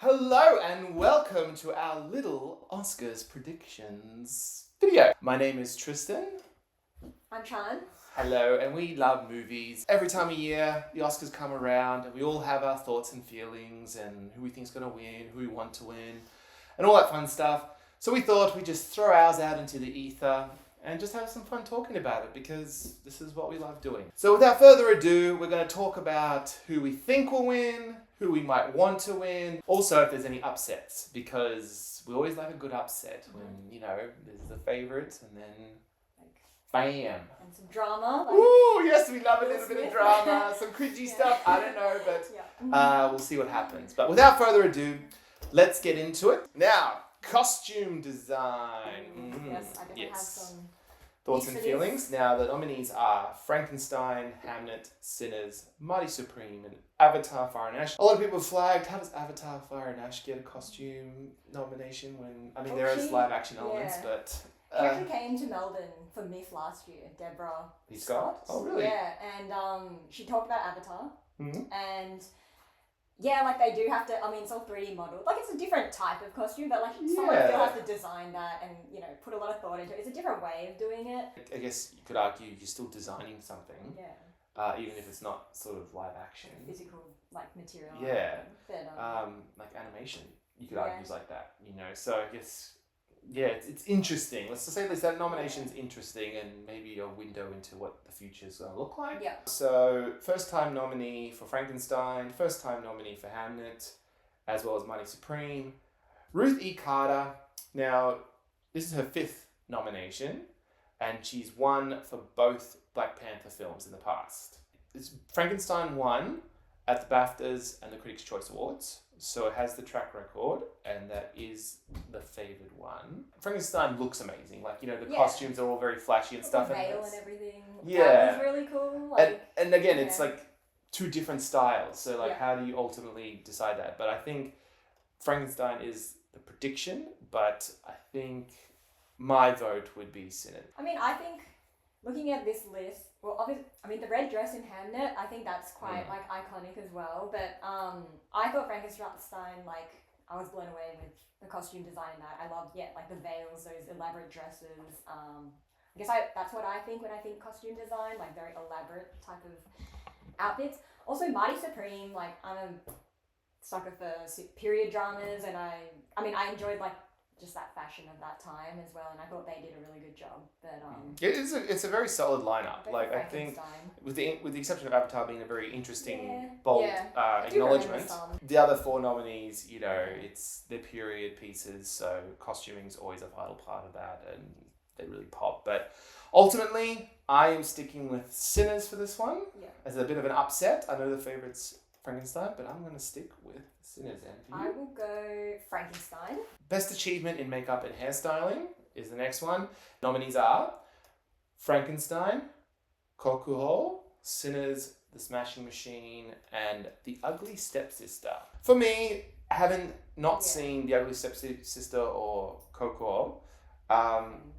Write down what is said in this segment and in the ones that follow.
Hello and welcome to our little Oscars predictions video. My name is Tristan. I'm Chan. Hello, and we love movies. Every time of year, the Oscars come around and we all have our thoughts and feelings and who we think's going to win, who we want to win, and all that fun stuff. So we thought we'd just throw ours out into the ether and just have some fun talking about it because this is what we love doing. So without further ado, we're going to talk about who we think will win, who we might want to win. Also, if there's any upsets, because we always like a good upset when, there's the favourite and then bam. And some drama. Ooh, yes, we love a little bit of drama, some cringy stuff, I don't know, but we'll see what happens. But without further ado, let's get into it. Now, costume design. Yes, I definitely have some thoughts and feelings. Now, the nominees are Frankenstein, Hamnet, Sinners, Mighty Supreme, and Avatar: Fire and Ash. A lot of people have flagged, how does Avatar: Fire and Ash get a costume nomination when, there is live action elements, but... She actually came to Melbourne for MIF last year, Deborah Scott. Oh, really? Yeah, and she talked about Avatar, mm-hmm. and they do have to, it's all 3D modeled. It's a different type of costume, but someone still has to design that and, put a lot of thought into it. It's a different way of doing it. I guess you could argue you're still designing something. Yeah. Even if it's not sort of live action. Physical, material. Yeah. But, animation. You could argue like that, So I guess, it's interesting. Let's just say this, that nomination's interesting and maybe a window into what the future's going to look like. Yeah. So, first time nominee for Frankenstein, first time nominee for Hamnet, as well as Mighty Supreme. Ruth E. Carter. Now, this is her 5th nomination, and she's won for both Black Panther films in the past. Frankenstein won at the BAFTAs and the Critics' Choice Awards, so it has the track record, and that is the favoured one. Frankenstein looks amazing, the costumes are all very flashy and stuff. The veil and everything. Yeah. That was really cool. And again, it's two different styles, so how do you ultimately decide that? But I think Frankenstein is the prediction, but I think my vote would be Sinners. I think looking at this list, well, obviously, the red dress in Hamnet, I think that's quite iconic as well. But I thought Frankenstein, I was blown away with the costume design in that. I loved, the veils, those elaborate dresses. I guess that's what I think when I think costume design, very elaborate type of outfits. Also, Mighty Supreme, I'm a sucker for period dramas, and I enjoyed just that fashion of that time as well, and I thought they did a really good job. But it's a very solid lineup. I think with the exception of Avatar being a very interesting, bold acknowledgement, the other 4 nominees, it's their period pieces, so costuming's always a vital part of that, and they really pop. But ultimately, I am sticking with Sinners for this one. As a bit of an upset. I know the favourite's Frankenstein, but I'm going to stick with Sinners. And for you? I will go Frankenstein. Best achievement in makeup and hairstyling is the next one. Nominees are Frankenstein, Kokuho, Sinners, The Smashing Machine, and The Ugly Stepsister. For me, having not seen The Ugly Stepsister or Kokuho,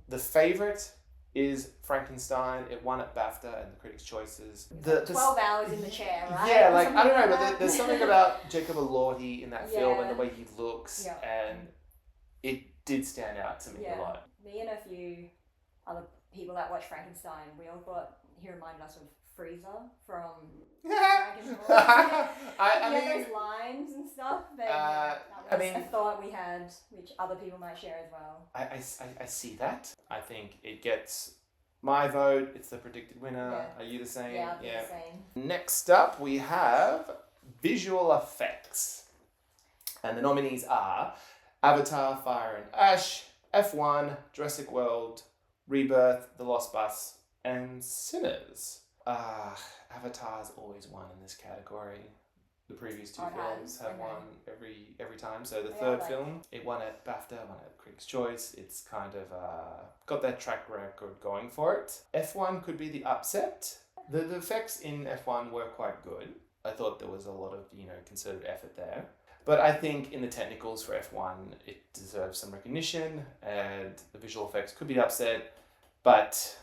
the favourite is Frankenstein. It won at BAFTA and the Critics' Choices. 12 hours in the chair, right? Yeah, I don't know, but there's something about Jacob Elordi in that film and the way he looks, and it did stand out to me a lot. Me and a few other people that watch Frankenstein, we all thought he reminded us of Freezer from Dragon Ball. Those lines and stuff. But that was a thought we had, which other people might share as well. I see that. I think it gets my vote. It's the predicted winner. Are you the same? Yeah, I'll be the same. Next up, we have visual effects. And the nominees are Avatar: Fire and Ash, F1, Jurassic World, Rebirth, The Lost Bus, and Sinners. Avatar's always won in this category. The previous 2 films have won every time. So the third film, it won at BAFTA, won at Critics' Choice. It's kind of got that track record going for it. F1 could be the upset. The effects in F1 were quite good. I thought there was a lot of concerted effort there. But I think in the technicals for F1, it deserves some recognition, and the visual effects could be upset, but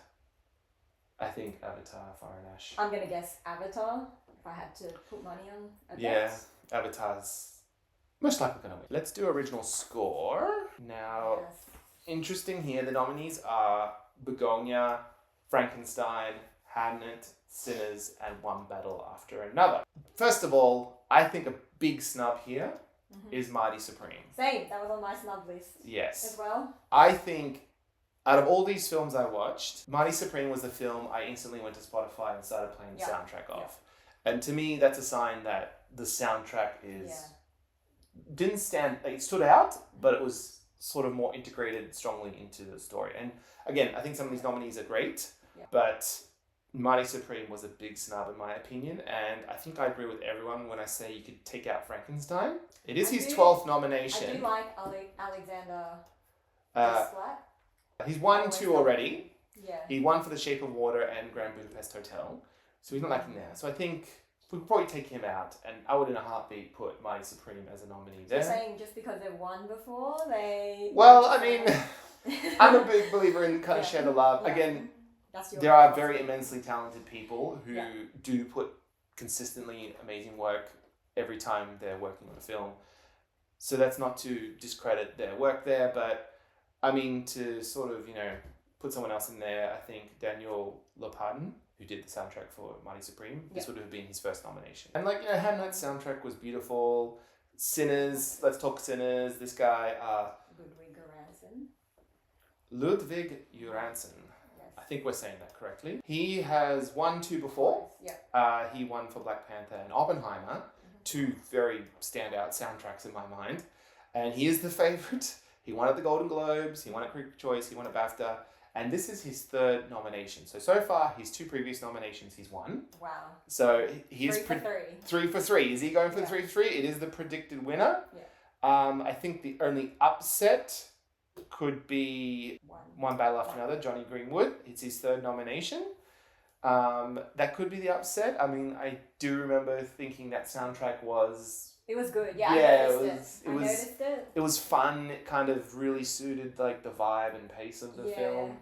I think Avatar: Fire and Ash. I'm going to guess Avatar, if I had to put money on a bet. Yeah, Avatar's most likely going to win. Let's do original score. Now, Yes. interesting here, the nominees are Begonia, Frankenstein, Hamnet, Sinners, and One Battle After Another. First of all, I think a big snub here is Mighty Supreme. Same. That was on my snub list Yes. as well. I think out of all these films I watched, Mighty Supreme was the film I instantly went to Spotify and started playing the soundtrack off. And to me, that's a sign that the soundtrack didn't stand, it stood out, but it was sort of more integrated strongly into the story. And again, I think some of these nominees are great, but Mighty Supreme was a big snub in my opinion, and I think I agree with everyone when I say you could take out Frankenstein. It is his 12th nomination. I do like Alexander Desplat. He's won 2 already. Yeah. He won for The Shape of Water and Grand Budapest Hotel, so he's not lacking there. So I think we could probably take him out, and I would in a heartbeat put Mighty Supreme as a nominee there. You're saying just because they've won before, they... Well, I mean, I'm a big believer in kind of share the love. Yeah. Again, That's your there are philosophy. very immensely talented people who do put consistently amazing work every time they're working on a film. So that's not to discredit their work there, but I mean, to sort of, put someone else in there, I think Daniel Lopatin, who did the soundtrack for Mighty Supreme, this would have been his first nomination. And Hamlet's soundtrack was beautiful. Sinners, let's talk Sinners. This guy, Ludwig Göransson. I think we're saying that correctly. He has won 2 before. Yeah. He won for Black Panther and Oppenheimer, 2 very standout soundtracks in my mind. And he is the favourite. He won at the Golden Globes, he won at Critics' Choice, he won at BAFTA, and this is his 3rd nomination. So far, his 2 previous nominations he's won. Wow. So he is 3 for 3. 3 for 3. Is he going for the 3 for 3? It is the predicted winner. Yeah. I think the only upset could be One Battle After Another, Johnny Greenwood. It's his 3rd nomination. That could be the upset. I mean, I do remember thinking that soundtrack was... It was good. Yeah, Yeah, I noticed it. It was fun. It kind of really suited like the vibe and pace of the film.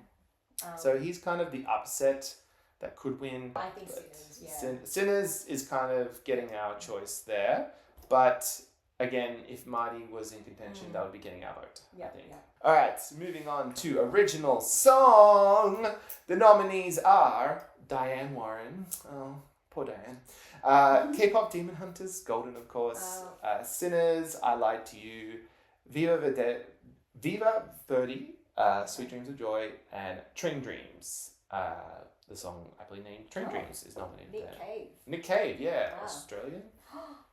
So he's kind of the upset that could win. I think Sinners, Sinners is kind of getting our choice there. But again, if Marty was in contention, that would be getting our vote, I think. All right, so moving on to original song. The nominees are Diane Warren. Oh, poor Diane. K-pop Demon Hunters, Golden of course, Sinners, I Lied to You, Viva Verdi, Sweet Dreams of Joy, and Train Dreams. The song I believe named Train Dreams is nominated there. Nick Cave, Australian.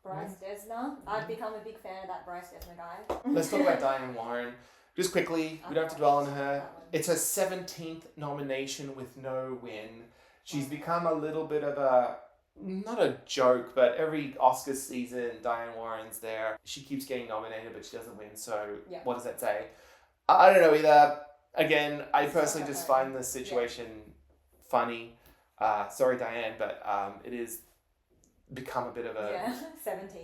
Bryce Desner. I've become a big fan of that Bryce Desner guy. Let's talk about Diane Warren. Just quickly, we don't have to dwell on her. It's her 17th nomination with no win. She's become a little bit of a... not a joke, but every Oscar season, Diane Warren's there. She keeps getting nominated, but she doesn't win, so what does that say? I don't know either. Again, I personally just find this situation funny. Sorry, Diane, but it is become a bit of a... 17.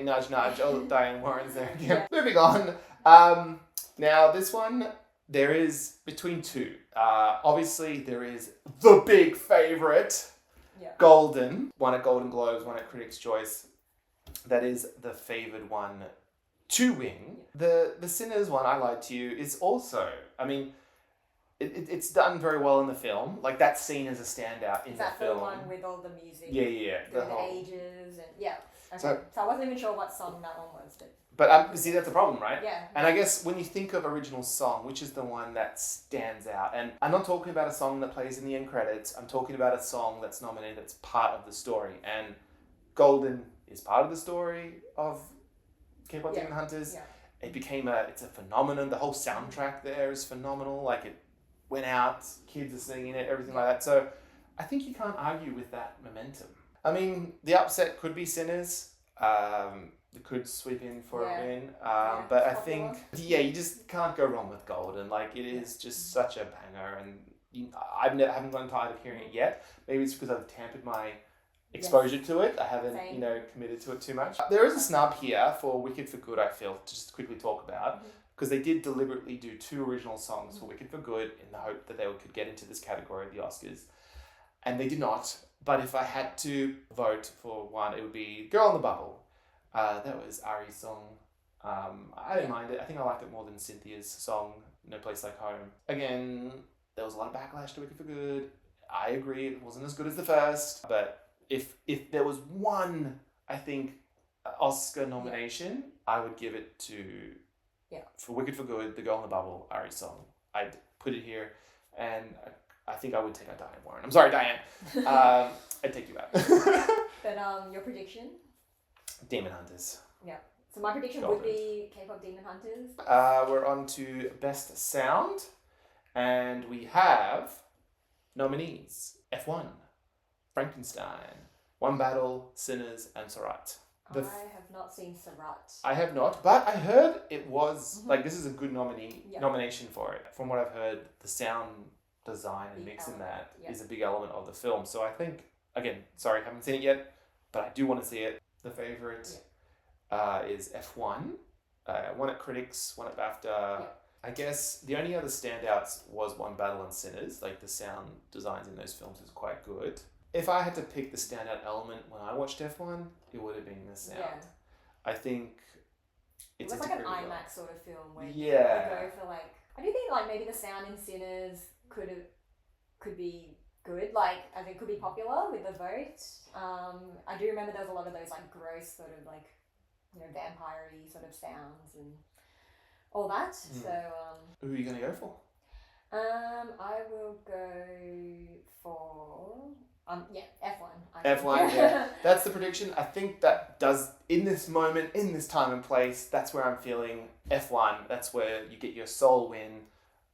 Nudge, nudge. Oh, Diane Warren's there again. Moving on. Now, this one... there is between 2. Obviously, there is the big favourite, Golden. One at Golden Globes, one at Critics' Choice. That is the favoured one to win. The Sinners one, I Lied to You, is also, I mean, it's done very well in the film. Like, that scene is a standout in the film. Is that the one with all the music? Yeah. The ages and... Yeah. Okay. So I wasn't even sure what song that one was, But see, that's the problem, right? Yeah. And I guess when you think of original song, which is the one that stands out? And I'm not talking about a song that plays in the end credits. I'm talking about a song that's nominated that's part of the story. And Golden is part of the story of K-pop Demon Hunters. Yeah. It became it's a phenomenon. The whole soundtrack there is phenomenal. Like, it went out, kids are singing it, everything like that. So I think you can't argue with that momentum. I mean, the upset could be Sinners. It could sweep in for a win. But I think, you just can't go wrong with Golden. Like, it is just such a banger. And I haven't gotten tired of hearing it yet. Maybe it's because I've tampered my exposure to it. I haven't, committed to it too much. There is a snub here for Wicked for Good, I feel, to just quickly talk about. Because they did deliberately do 2 original songs for Wicked for Good in the hope that they could get into this category of the Oscars. And they did not. But if I had to vote for one, it would be Girl in the Bubble. That was Ari's song. I didn't mind it. I think I liked it more than Cynthia's song, No Place Like Home. Again, there was a lot of backlash to Wicked for Good. I agree, it wasn't as good as the first, but if there was one, I think, Oscar nomination, I would give it to, for Wicked for Good, The Girl in the Bubble, Ari's song. I'd put it here, and I think I would take out Diane Warren. I'm sorry, Diane. I'd take you out. But your prediction? Demon Hunters. Yeah. So my prediction would be K-pop Demon Hunters. We're on to Best Sound, and we have nominees. F1, Frankenstein, One Battle, Sinners, and Sarat. I have not seen Sarat. I have not, but I heard it was, this is a good nomination for it. From what I've heard, the sound design and mix in that is a big element of the film. So I think, again, sorry, haven't seen it yet, but I do want to see it. The favourite is F1. Won at Critics, won at BAFTA. Yeah. I guess the only other standouts was One Battle and Sinners. Like, the sound designs in those films is quite good. If I had to pick the standout element when I watched F1, it would have been the sound. Yeah. I think it's like an IMAX sort of film where you go for I do think maybe the sound in Sinners could be good, as it could be popular with the vote. I do remember there was a lot of those gross sort of vampire-y sort of sounds and all that. So who are you gonna go for? I will go for F1. F1, yeah. That's the prediction. I think that does, in this moment, in this time and place, that's where I'm feeling F1. That's where you get your soul win.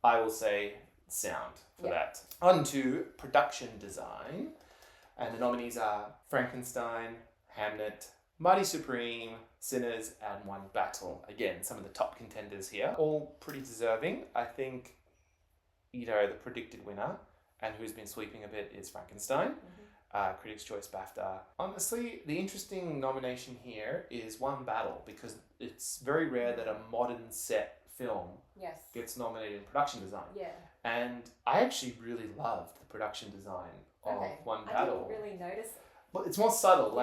I will say sound for that. On to production design. And the nominees are Frankenstein, Hamnet, Mighty Supreme, Sinners, and One Battle. Again, some of the top contenders here. All pretty deserving. I think, the predicted winner and who's been sweeping a bit is Frankenstein. Critics' Choice BAFTA. Honestly, the interesting nomination here is One Battle, because it's very rare that a modern set film gets nominated in production design. Yeah. And I actually really loved the production design of One Battle. I didn't really notice it. Well, it's more subtle.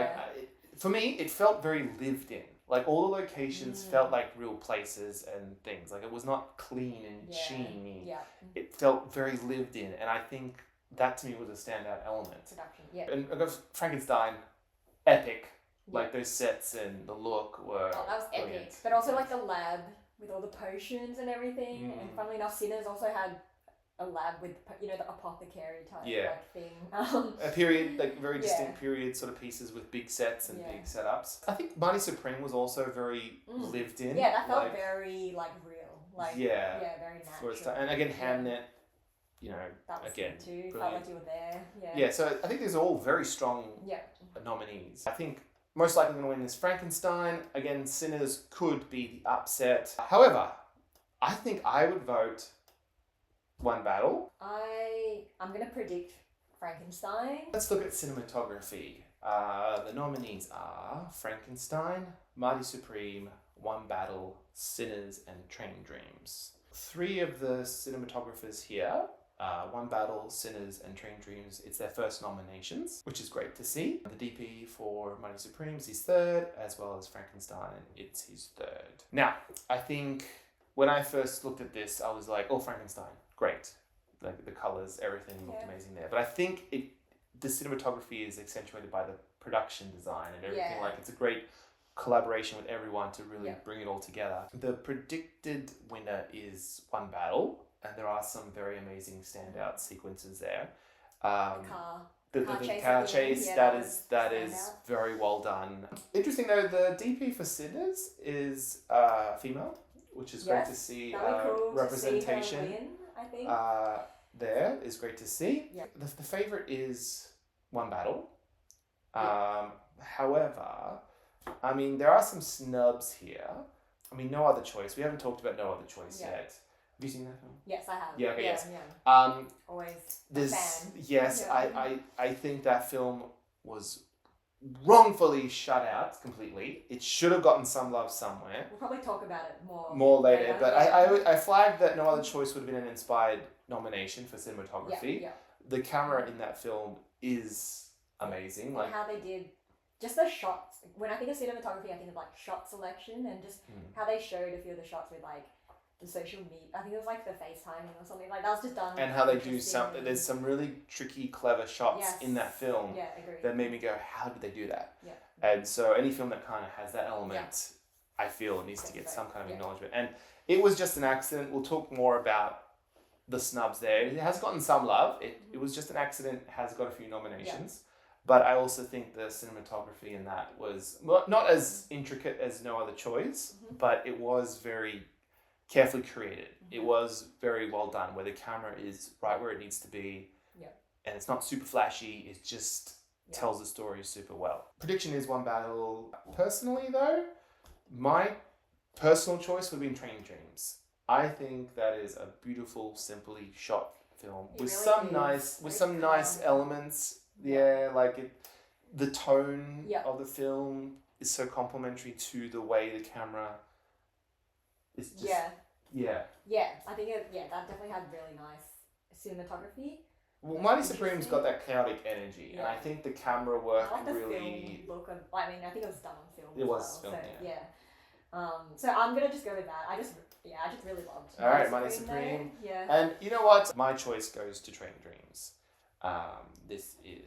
For me, it felt very lived in. All the locations felt like real places and things. It was not clean and sheeny. Yeah. It felt very lived in, and I think that to me was a standout element. Production, yeah. And I got Frankenstein, epic. Those sets and the look were that was brilliant. Epic. But also the lab with all the potions and everything. And funnily enough, Sinners also had a lab with the apothecary type thing. A period, very distinct period sort of pieces with big sets and big setups. I think Mighty Supreme was also very lived in. Yeah, that felt very real. Very natural. And again, Hamnet, that was again, too. brilliant. Felt like you were there. Yeah, so I think these are all very strong nominees. I think most likely going to win is Frankenstein. Again, Sinners could be the upset. However, I think I would vote One Battle. I'm going to predict Frankenstein. Let's look at cinematography. The nominees are Frankenstein, Mighty Supreme, One Battle, Sinners, and Train Dreams. 3 of the cinematographers here, One Battle, Sinners, and Train Dreams, it's their first nominations, which is great to see. The DP for Mighty Supreme is his 3rd, as well as Frankenstein, it's his 3rd. Now, I think when I first looked at this, I was like, oh, Frankenstein, great. The colours, everything looked amazing there. But I think the cinematography is accentuated by the production design and everything. It's a great collaboration with everyone to really bring it all together. The predicted winner is One Battle, and there are some very amazing standout sequences there. The car chase, that is very well done. Interesting though, the DP for Sinners is female, which is great to see. Cool representation. To see her win, I think. There is great to see. Yeah. The favourite is One Battle. However, there are some snubs here. No Other Choice. We haven't talked about No Other Choice yet. Have you seen that film? Yes, I have. Yeah, okay, yes. Yeah. Always a fan. Yes, yeah. I think that film was wrongfully shut out completely. It should have gotten some love somewhere. We'll probably talk about it more later. But I flagged that No Other Choice would have been an inspired nomination for cinematography. The camera in that film is amazing. And how they did just the shots. When I think of cinematography, I think of like shot selection and just how they showed a few of the shots with like the social media. I think it was like the FaceTiming or something like that was just done. And how they do there's some really tricky, clever shots Yes. in that film Yeah, agreed. that made me go, how did they do that? Yeah. And so any film that kind of has that element, I feel needs to get some kind of acknowledgement. And it was just an accident. We'll talk more about the snubs there. It has gotten some love. It was just an accident, has got a few nominations. But I also think the cinematography in that was not as intricate as No Other Choice, but it was very carefully created. It was very well done, where the camera is right where it needs to be. And it's not super flashy. It just tells the story super well. Prediction is One Battle. Personally, though, my personal choice would be Training Dreams. I think that is a beautiful, simply shot film with some nice elements. Yeah, like the tone of the film is so complementary to the way the camera is just... Yeah. I think that definitely had really nice cinematography. Well, Mighty Supreme's got that chaotic energy, and I think the camera work I like the really... film look of, I mean, I think it was done on film. It was filmed, so I'm gonna just go with that. I just really loved. All right, Mighty Supreme. Yeah. And you know what? My choice goes to Training Dreams. This is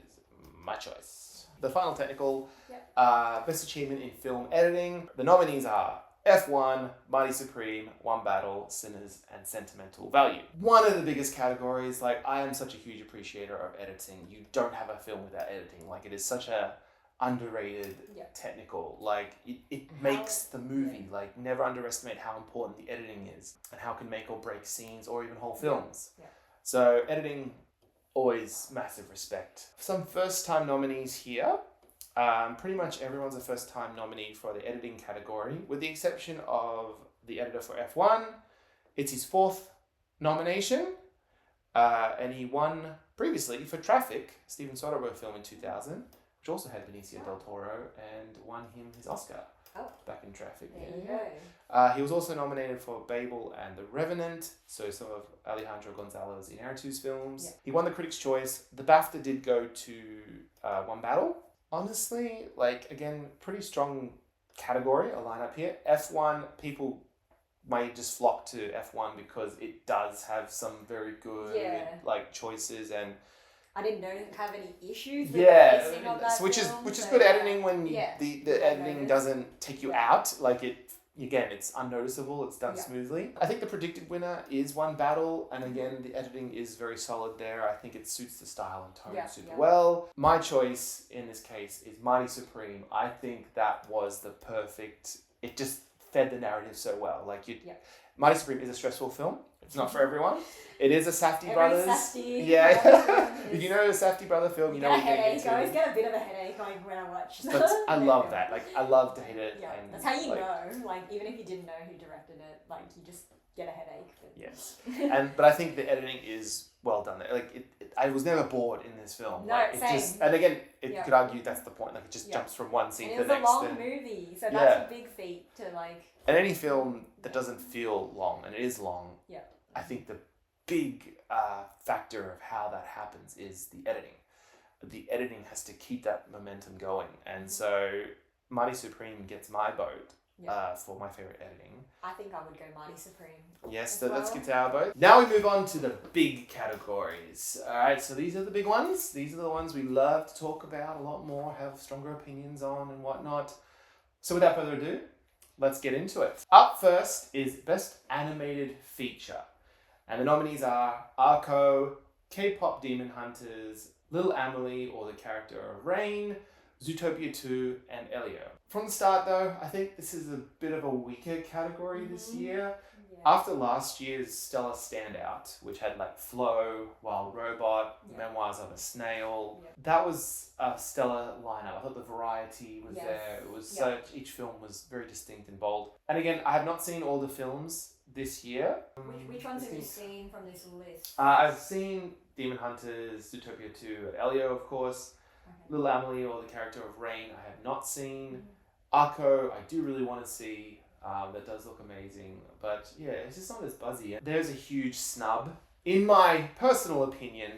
my choice. The final technical, best achievement in film editing. The nominees are F1, Mighty Supreme, One Battle, Sinners, and Sentimental Value. One of the biggest categories. Like, I am such a huge appreciator of editing. You don't have a film without editing. Like, it is such a underrated technical. Like, it makes the movie. Like, never underestimate how important the editing is and how it can make or break scenes or even whole films. So editing, always massive respect. Some first time nominees here. Pretty much everyone's a first time nominee for the editing category, with the exception of the editor for F1. It's his 4th nomination, and he won previously for Traffic, Steven Soderbergh film in 2000, which also had Benicio del Toro, and won him his Oscar back in Traffic. There you go. He was also nominated for Babel and The Revenant, so some of Alejandro Gonzalez Iñárritu's films. He won the Critics' Choice. The BAFTA did go to One Battle. Honestly, like, again, pretty strong category, a lineup here. F1, people might just flock to F1 because it does have some very good like choices, and I didn't have any issues with the pacing of that which film, is good editing when the editing doesn't take you out. Like, it's unnoticeable, it's done smoothly. I think the predicted winner is One Battle, and again, the editing is very solid there. I think it suits the style and tone super well. My choice in this case is Mighty Supreme. I think that was the perfect... It just fed the narrative so well. Like, Mighty Supreme is a stressful film. It's not for everyone. It is a Safdie brothers. Safdie. Yeah. If you know a Safdie brother film, you know what you're getting into. I always get a bit of a headache when I watch. But I love that. Like, I love to hate it. Yeah, and that's how you know. Like, even if you didn't know who directed it, like, you just get a headache. But... Yes. But I think the editing is well done. Like, I was never bored in this film. No, like, same. And again, you could argue that's the point. Like, it just jumps from one scene to the next. It was a long movie, so that's a big feat to, like... And any film that doesn't feel long, and it is long, I think the big factor of how that happens is the editing. The editing has to keep that momentum going. And so Mighty Supreme gets my vote for my favourite editing. I think I would go Mighty Supreme. Yes, so let's get to our vote. Now we move on to the big categories. Alright, so these are the big ones. These are the ones we love to talk about a lot more, have stronger opinions on and whatnot. So without further ado, let's get into it. Up first is Best Animated Feature. And the nominees are Arco, K-Pop Demon Hunters, Little Amelie or the character of Rain, Zootopia 2, and Elio. From the start though, I think this is a bit of a weaker category this year. After last year's stellar standout, which had like Flow, Wild Robot, Memoirs of a Snail, that was a stellar lineup. I thought the variety was there. It was each film was very distinct and bold. And again, I have not seen all the films this year. Which ones have you seen from this list? I've seen Demon Hunters, Zootopia 2, Elio, of course. Little Amelie or the character of Rain, I have not seen. Arco, I do really want to see. That does look amazing. But yeah, it's just not as buzzy. There's a huge snub, in my personal opinion,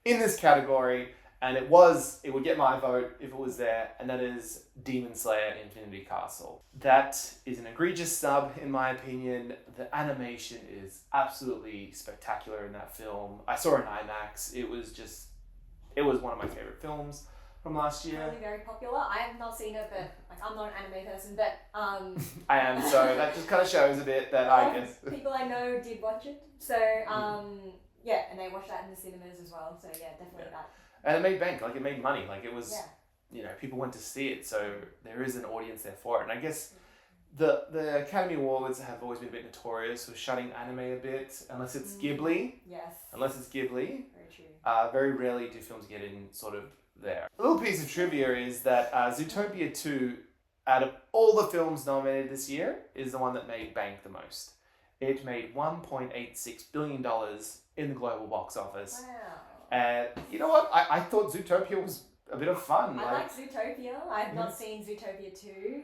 in this category. And it would get my vote if it was there, and that is Demon Slayer Infinity Castle. That is an egregious snub, in my opinion. The animation is absolutely spectacular in that film. I saw it in IMAX. It was one of my favorite films from last year. Really very popular. I have not seen it, but like I'm not an anime person, but I am, so that just kind of shows a bit that I guess people I know did watch it. So yeah, and they watched that in the cinemas as well. So yeah, definitely that. And it made bank, like it made money, like it was, people went to see it, so there is an audience there for it. And I guess the Academy Awards have always been a bit notorious for shutting anime a bit, unless it's Ghibli. Yes. Unless it's Ghibli. Very true. Very rarely do films get in sort of there. A little piece of trivia is that Zootopia 2, out of all the films nominated this year, is the one that made bank the most. It made $1.86 billion in the global box office. Wow. And you know what? I thought Zootopia was a bit of fun. I like Zootopia. I have not seen Zootopia 2.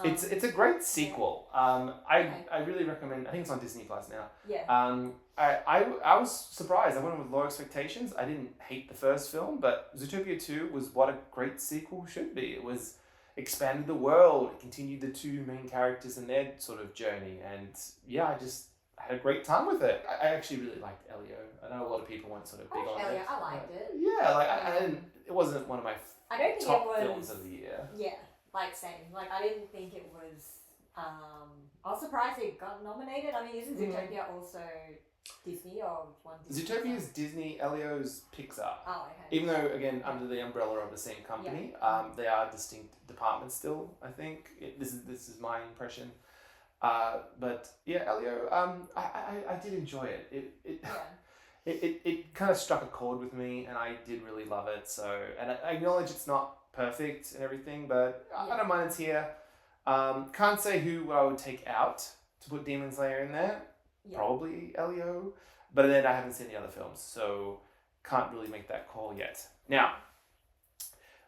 It's a great sequel. I really recommend. I think it's on Disney Plus now. Yeah. I was surprised. I went in with low expectations. I didn't hate the first film, but Zootopia 2 was what a great sequel should be. It was expanded the world, it continued the two main characters and their sort of journey, and yeah, I had a great time with it. I actually really liked Elio. I know a lot of people weren't sort of big on Elio, it. I liked it. Yeah, like I didn't. It wasn't one of my I don't think top it was films of the year. Yeah, like same. Like I didn't think it was. I was surprised it got nominated. I mean, isn't Zootopia also Disney or one Disney? Zootopia is Disney, Elio's Pixar. Oh, okay. Even though, again, under the umbrella of the same company, they are distinct departments still, I think. This is my impression. But yeah, Elio, I did enjoy it. It kind of struck a chord with me, and I did really love it. So, and I acknowledge it's not perfect and everything, but I don't mind it's here. Can't say who I would take out to put Demon Slayer in there. Yeah. Probably Elio, but then I haven't seen the other films, so can't really make that call yet. Now,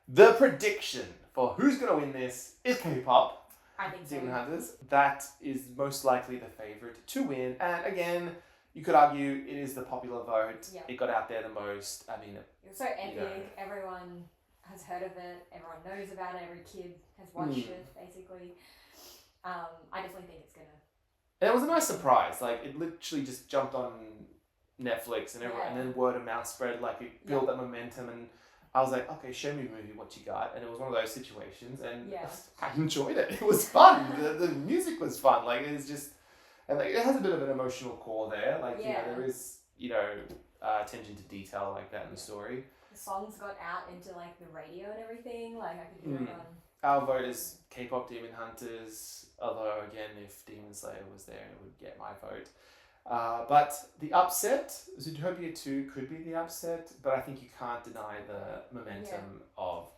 the prediction for who's going to win this is K-pop. I think so. Demon Hunters. That is most likely the favourite to win, and again, you could argue it is the popular vote. Yeah. It got out there the most. I mean, it was so epic. Everyone has heard of it. Everyone knows about it. Every kid has watched it, basically. I definitely think it's gonna. And it was a nice surprise. Like it literally just jumped on Netflix and everyone, and then word of mouth spread. Like it built that momentum, and I was like, okay, show me a movie, what you got. And it was one of those situations, and I enjoyed it. It was fun. the music was fun. Like it was just, and like it has a bit of an emotional core there. Like there is attention to detail like that in the story. The songs got out into like the radio and everything. Like I could hear it on. Our vote is K-pop Demon Hunters, although again, if Demon Slayer was there, it would get my vote. But the upset, Zootopia 2 could be the upset, but I think you can't deny the momentum of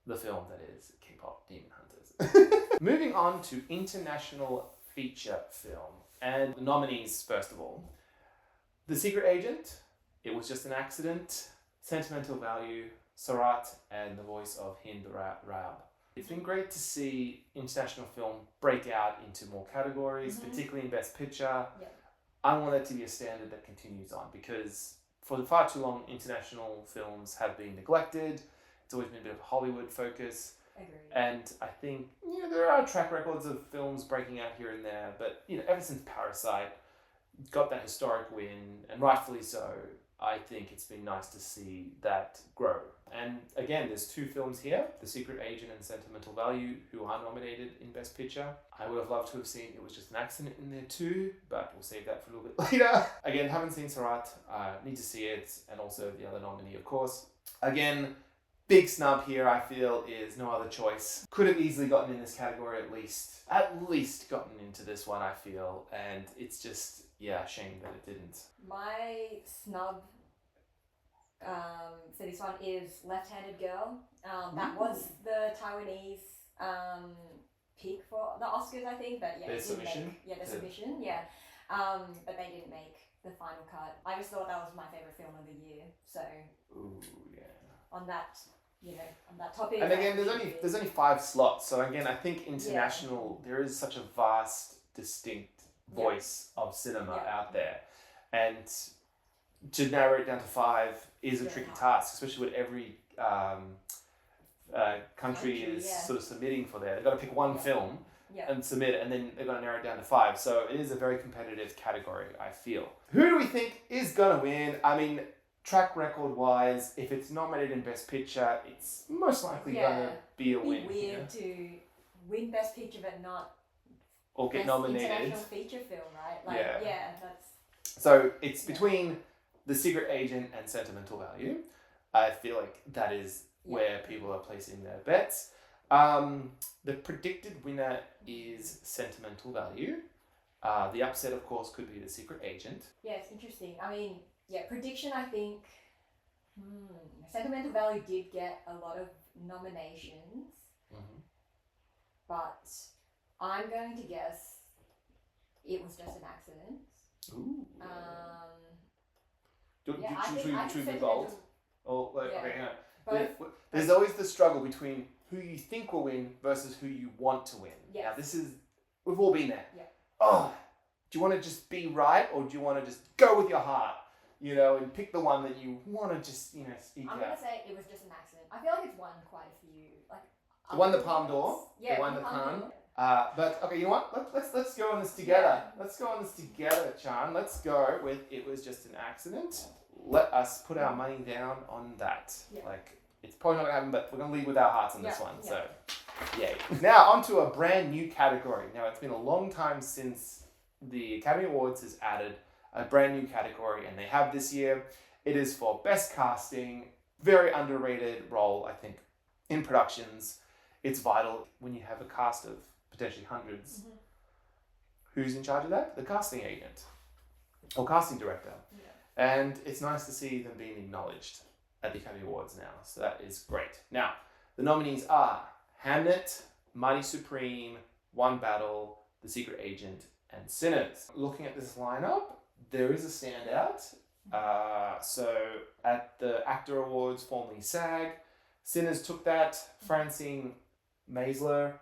the film that is K-pop Demon Hunters. Moving on to international feature film, and the nominees first of all. The Secret Agent, It Was Just an Accident, Sentimental Value, Sarat, and the voice of Hind Raab. It's been great to see international film break out into more categories, particularly in Best Picture. Yep. I want that to be a standard that continues on, because for far too long, international films have been neglected. It's always been a bit of a Hollywood focus. Agreed. And I think there are track records of films breaking out here and there, but ever since Parasite got that historic win, and rightfully so, I think it's been nice to see that grow. And again, there's two films here, The Secret Agent and Sentimental Value, who are nominated in Best Picture. I would have loved to have seen It Was Just an Accident in there too, but we'll save that for a little bit later. Again, haven't seen Sarat, need to see it, and also the other nominee, of course. Again, big snub here, I feel, is No Other Choice. Could have easily gotten in this category at least gotten into this one, I feel, and it's just, shame that it didn't. My snub for this one is Left-Handed Girl. That was the Taiwanese pick for the Oscars, I think, but their submission. Submission. But they didn't make the final cut. I just thought that was my favorite film of the year. So on that topic. And again, there's only 5 slots. So again, I think international, there is such a vast, distinct voice of cinema out there, and to narrow it down to 5 is a Yeah. tricky task, especially when every country is yeah. sort of submitting for that. They've got to pick one Yeah. film Yeah. and submit it, and then they've got to narrow it down to 5. So it is a very competitive category, I feel. Who do we think is going to win? I mean, track record wise, if it's nominated in Best Picture, it's most likely going to be a It'd be win. weird to win Best Picture but not Or get Best nominated. International Feature Film, right? Like, Yeah. that's... So it's between The Secret Agent and Sentimental Value. I feel like that is where people are placing their bets. The predicted winner is Sentimental Value. The upset, of course, could be The Secret Agent. Yeah, it's interesting. I mean, prediction, I think... Sentimental Value did get a lot of nominations. Mm-hmm. But I'm going to guess it was just an accident. Ooh. I choose think the gold? Or, like, okay, hang on. Both. There's always the struggle between who you think will win versus who you want to win. Yes. Now, we've all been there. Yeah. Oh, do you want to just be right, or do you want to just go with your heart, and pick the one that you want to just, eke I'm out? going to say it was just an accident. I feel like it's won quite a few, It won the Palme d'Or. Yeah, it won the Palme Cannes. d'Or. But okay, you know what? Let's go on this together. Let's go on this together, Chan. Let's go with it was just an accident. Let us put our money down on that. Yeah. It's probably not gonna happen, but we're gonna lead with our hearts on this Yeah, one. yeah. So, yay. Now onto a brand new category. Now it's been a long time since the Academy Awards has added a brand new category, and they have this year. It is for best casting. Very underrated role, I think, in productions. It's vital when you have a cast of potentially hundreds. Mm-hmm. Who's in charge of that? The casting agent or casting director. Yeah. And it's nice to see them being acknowledged at the Academy Awards now. So that is great. Now, the nominees are Hamnet, Mighty Supreme, One Battle, The Secret Agent, and Sinners. Looking at this lineup, there is a standout. So at the Actor Awards, formerly SAG, Sinners took that. Francine Maisler.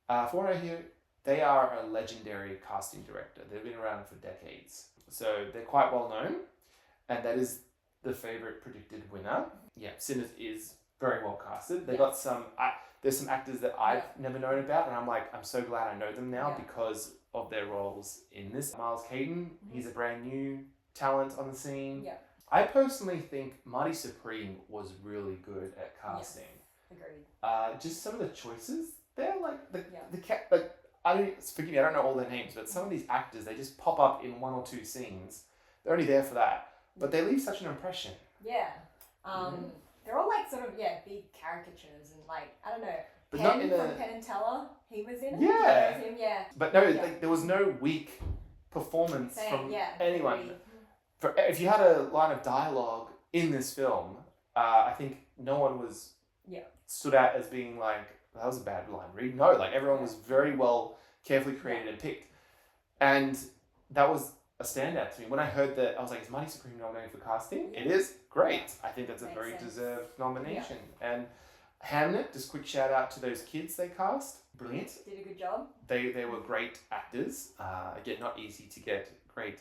For what I hear, they are a legendary casting director. They've been around for decades. So they're quite well known. And that is the favorite predicted winner. Yeah, Sinners is very well casted. They got some, there's some actors that I've never known about. And I'm so glad I know them now because of their roles in this. Miles Caden, he's a brand new talent on the scene. Yeah. I personally think Mighty Supreme was really good at casting. Yes. Agreed. Just some of the choices there, forgive me, I don't know all their names, but some of these actors, they just pop up in 1 or 2 scenes. They're only there for that, but they leave such an impression. Yeah. They're all sort of big caricatures and I don't know. But Penn not in from Penn and Teller, he was in it. Yeah. Him, yeah. But no, there was no weak performance from anyone. Agreed. If you had a line of dialogue in this film, I think no one was stood out as being that was a bad line read. No, everyone was very well, carefully created and picked. And that was a standout to me. When I heard that, I was like, is Mighty Supreme nominated for casting? It is. Great. I think that's a very deserved nomination. And Hamnet, just quick shout out to those kids they cast. Brilliant. Did a good job. They were great actors. Again, not easy to get great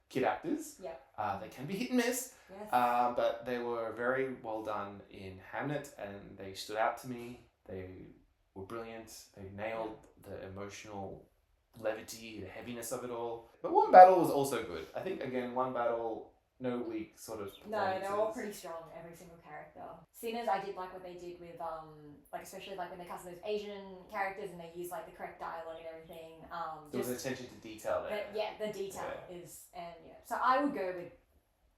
kid actors. Yeah. They can be hit and miss. Yes. But they were very well done in Hamnet, and they stood out to me. They were brilliant. They nailed the emotional levity, the heaviness of it all. But One Battle was also good. I think, again, One Battle, no weak sort of No, they're all performances. pretty strong, every single character. Sinners, I did like what they did with, especially when they cast those Asian characters and they use the correct dialogue and everything. There was attention to detail there. The detail is, So I would go with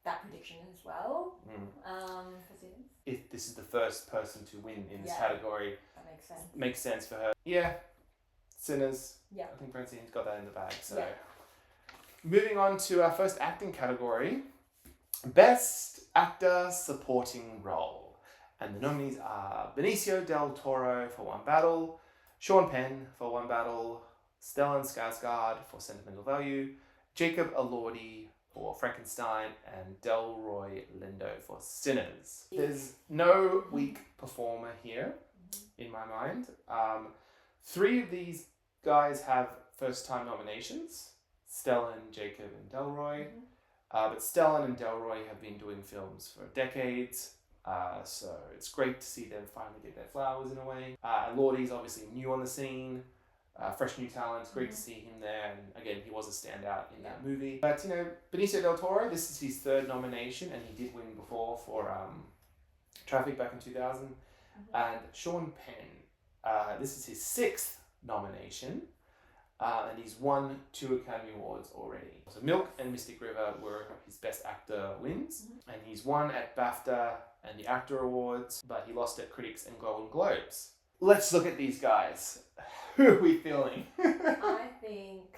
that prediction as well. For Sinners. If this is the first person to win in this category, That makes sense. makes sense for her. Yeah, Sinners. Yeah. I think Francine's got that in the bag. So, moving on to our first acting category, Best Actor Supporting Role, and the nominees are Benicio del Toro for One Battle, Sean Penn for One Battle, Stellan Skarsgård for Sentimental Value, Jacob Elordi for Frankenstein, and Delroy Lindo for Sinners. There's no weak performer here, in my mind. 3 of these guys have first-time nominations, Stellan, Jacob, and Delroy. But Stellan and Delroy have been doing films for decades. So it's great to see them finally get their flowers in a way. And Lordy's obviously new on the scene, fresh new talent. It's great to see him there. And again, he was a standout in that movie. But Benicio del Toro, this is his third nomination, and he did win before for Traffic back in 2000. And Sean Penn, this is his sixth nomination. And he's won 2 Academy Awards already. So Milk and Mystic River were his Best Actor wins. And he's won at BAFTA and the Actor Awards, but he lost at Critics and Golden Globes. Let's look at these guys. Who are we feeling? I think...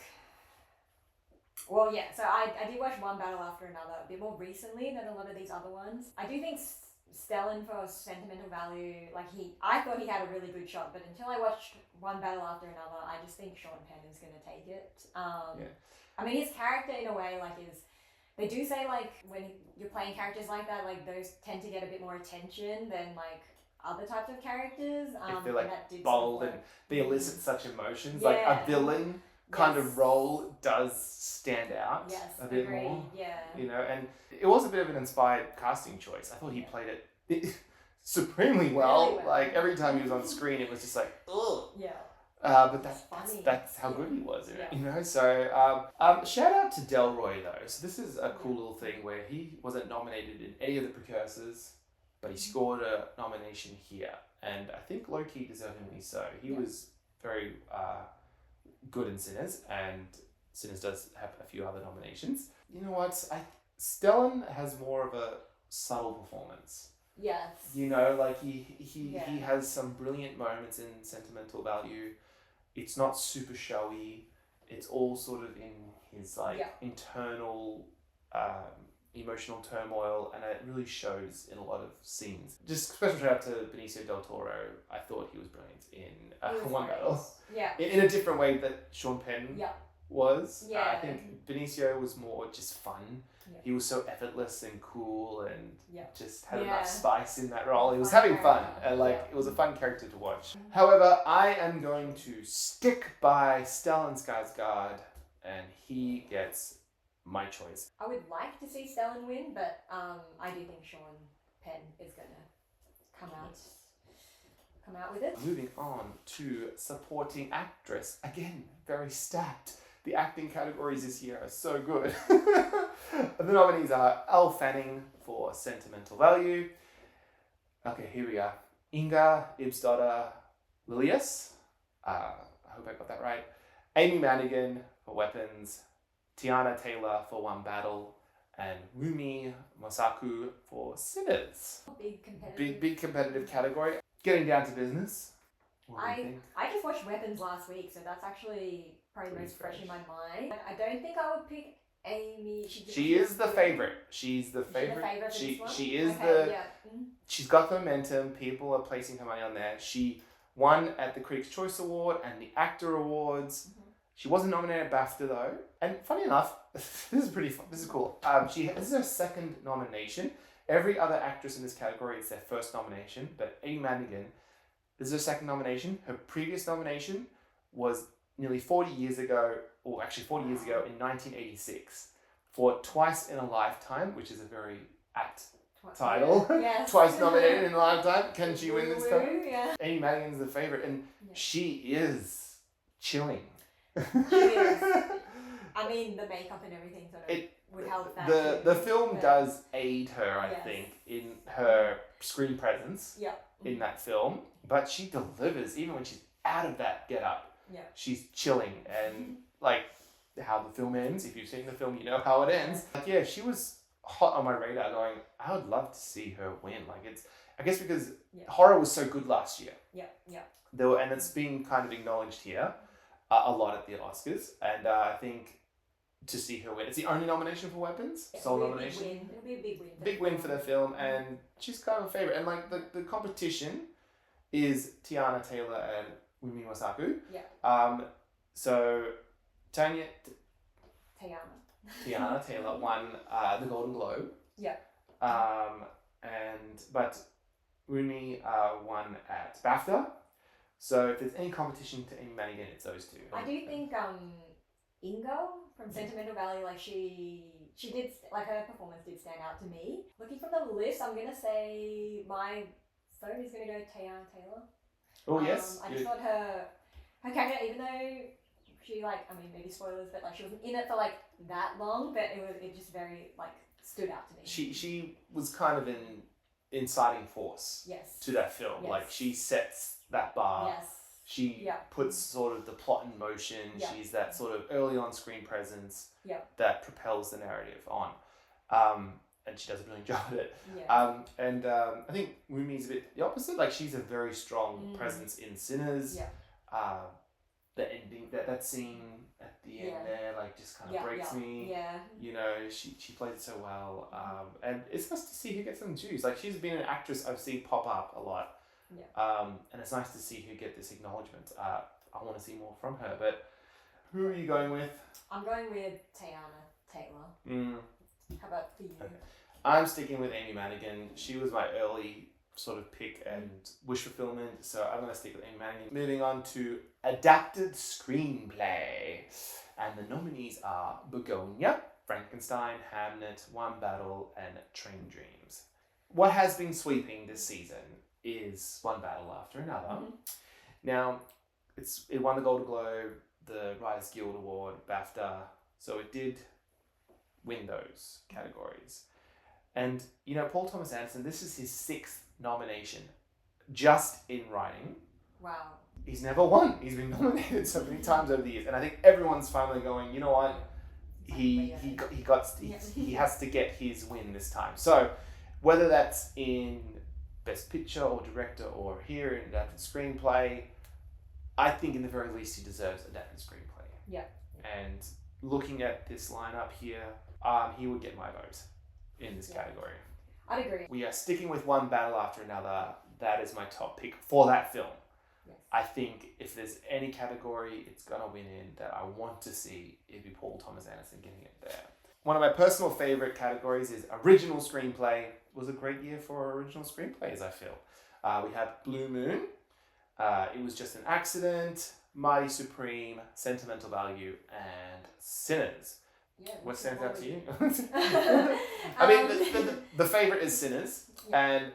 Well, yeah, so I did watch One Battle After Another a bit more recently than a lot of these other ones. I do think Stellan for sentimental value, I thought he had a really good shot, but until I watched One Battle After Another, I just think Sean Penn is going to take it. I mean, his character in a way, they do say, when you're playing characters like that, those tend to get a bit more attention than, other types of characters. If they're, bold and they elicit such emotions. A villain kind of role does stand out a bit more. Yeah. And it was a bit of an inspired casting choice. I thought he played it supremely well. Really well. Every time he was on screen, it was just ugh. Yeah. But that's how good he was in it, So shout out to Delroy though. So this is a cool little thing where he wasn't nominated in any of the precursors, but he scored a nomination here, and I think low-key deservingly so. He was very good in Sinners, and Sinners does have a few other nominations. You know what? Stellan has more of a subtle performance. Yes. He has some brilliant moments in sentimental value. It's not super showy. It's all sort of in his internal emotional turmoil, and it really shows in a lot of scenes. Just special shout out to Benicio del Toro. I thought he was brilliant in One Battle. Yeah. In a different way that Sean Penn was. Yeah. I think Benicio was more just fun. Yeah. He was so effortless and cool and just had enough spice in that role. He was having fun and it was a fun character to watch. However, I am going to stick by Stellan Skarsgård, and he gets my choice. I would like to see Stellan win, but I do think Sean Penn is going to come out with it. Moving on to supporting actress. Again, very stacked. The acting categories this year are so good. The nominees are Elle Fanning for Sentimental Value. Okay, here we are. Inga Ibsdotter Lilius. I hope I got that right. Amy Madigan for Weapons. Tiana Taylor for One Battle. And Rumi Mosaku for Sinners. Big competitive category. Getting down to business. What do you think? I just watched Weapons last week, so that's actually probably the most fresh in my mind. I don't think I would pick Amy. She is the favorite. She's the favorite. She is the. Yeah. She's got the momentum. People are placing her money on there. She won at the Critics' Choice Award and the Actor Awards. Mm-hmm. She wasn't nominated at BAFTA though. And funny enough, this is pretty fun. This is cool. This is her second nomination. Every other actress in this category is their first nomination, but Amy Madigan, this is her second nomination. Her previous nomination was nearly 40 years ago, or actually 40 years ago in 1986, for Twice in a Lifetime, which is a very apt title. Yes. Twice nominated in a lifetime. Can she win this time? Yeah. Amy Madigan's the favorite, and she is chilling. She is. I mean, the makeup and everything sort of would help that. The film does aid her, I think, in her screen presence in that film, but she delivers even when she's out of that get-up. Yeah. She's chilling, and how the film ends, if you've seen the film, you know how it ends. She was hot on my radar going, I would love to see her win. I guess because horror was so good last year. Yeah. And it's been kind of acknowledged here a lot at the Oscars, and I think to see her win. It's the only nomination for Weapons, sole nomination. It'll be a big win. Big win for the film, and she's kind of a favourite. And the competition is Tiana Taylor and Wumi Mosaku. Yeah. So Tiana Taylor won the Golden Globe. Yeah. But Wumi won at BAFTA. So if there's any competition to Amy Madigan, it's those two. I do think Ingo from Sentimental Value, she she did, like, her performance did stand out to me. Looking from the list, I'm going to say my vote is going to go Tiana Taylor. Oh, yes. I just thought her character, even though she, like, I mean, maybe spoilers, but, like, she wasn't in it for, like, that long, but it just very, like, stood out to me. She was kind of an inciting force Yes. to that film. Yes. Like, she sets that bar. Yes. She puts sort of the plot in motion. Yeah. She's that sort of early on screen presence that propels the narrative on. And she does a brilliant job at it. Yeah. I think Wumi's a bit the opposite. Like, she's a very strong presence in Sinners. Yeah. The ending, that scene at the end there, like, just kind of breaks me. Yeah. You know, she played it so well. And it's nice to see her get some juice. Like, she's been an actress I've seen pop up a lot. Yeah. And it's nice to see her get this acknowledgement. I want to see more from her. But who are you going with? I'm going with Tiana Taylor. How about for you? Okay. I'm sticking with Amy Madigan. She was my early sort of pick and wish fulfillment, so I'm going to stick with Amy Madigan. Moving on to adapted screenplay. And the nominees are Begonia, Frankenstein, Hamnet, One Battle, and Train Dreams. What has been sweeping this season is One Battle After Another. Now, it won the Golden Globe, the Writers Guild Award, BAFTA, so it did win those categories. And, you know, Paul Thomas Anderson, this is his 6th nomination just in writing. Wow. He's never won. He's been nominated so many times over the years. And I think everyone's finally going, you know what? He has to get his win this time. So whether that's in Best Picture or Director or here in Adapted Screenplay, I think in the very least he deserves Adapted Screenplay. Yeah. And looking at this lineup here, he would get my vote in this category. I'd agree. We are sticking with One Battle After Another. That is my top pick for that film. Yes. I think if there's any category it's going to win in that I want to see, it'd be Paul Thomas Anderson getting it there. One of my personal favourite categories is Original Screenplay. It was a great year for original screenplays, I feel. We had Blue Moon, It Was Just an Accident, Mighty Supreme, Sentimental Value, and Sinners. Yeah, what stands out to you? I mean, the favourite is Sinners, and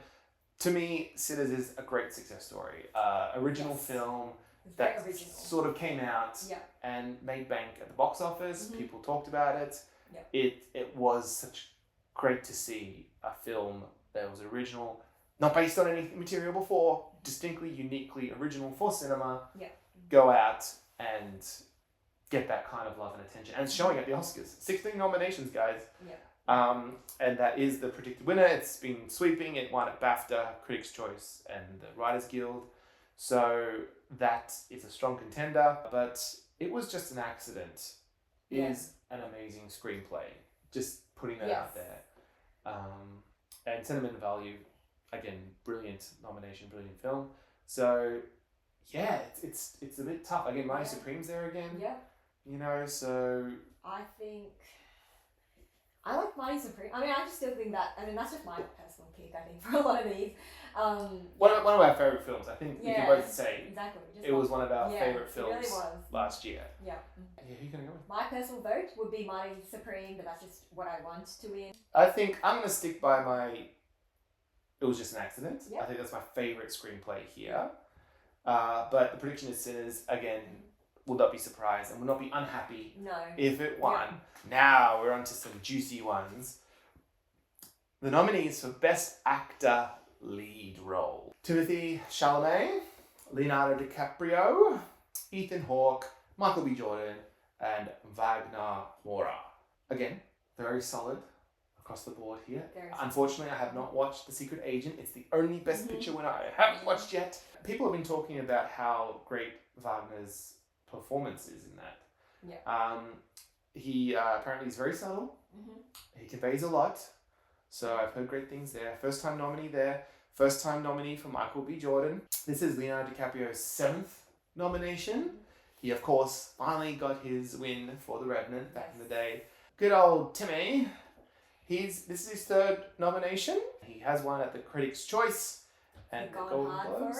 to me, Sinners is a great success story. Original film that sort of came out and made bank at the box office. People talked about it. It was such great to see a film that was original, not based on any material before, distinctly, uniquely original for cinema, go out and get that kind of love and attention. And it's showing at the Oscars. 16 nominations, guys. And that is the predicted winner. It's been sweeping. It won at BAFTA, Critics' Choice, and the Writers Guild. So that is a strong contender. But It Was Just an Accident is an amazing screenplay. Just putting that out there. And Sentimental Value, again, brilliant nomination, brilliant film. So yeah, it's a bit tough. Again, Mighty Supreme's there again. You know, so I think I like Mighty Supreme. I mean, I just still think that. I mean, that's just my personal pick. I think for a lot of these. One of our favorite films. I think we can both say exactly. It was one of our favorite films really last year. Yeah. Yeah, who are you gonna go with? My personal vote would be Mighty Supreme, but that's just what I want to win. I think I'm gonna stick by my It Was Just an Accident. Yeah. I think that's my favorite screenplay here. But the prediction is Sinners again. Will not be surprised and will not be unhappy if it won. Now we're on to some juicy ones. The nominees for Best Actor Lead Role: Timothée Chalamet, Leonardo DiCaprio, Ethan Hawke, Michael B. Jordan, and Wagner Moura. Again, very solid across the board here. Unfortunately, I have not watched The Secret Agent. It's the only Best Picture winner I haven't watched yet. People have been talking about how great Wagner's performance is in that. He apparently is very subtle. He conveys a lot. So I've heard great things there. First time nominee there. First time nominee for Michael B. Jordan. This is Leonardo DiCaprio's 7th nomination. He, of course, finally got his win for The Revenant back in the day. Good old Timmy. This is his 3rd nomination. He has won at the Critics' Choice and the Golden Globes.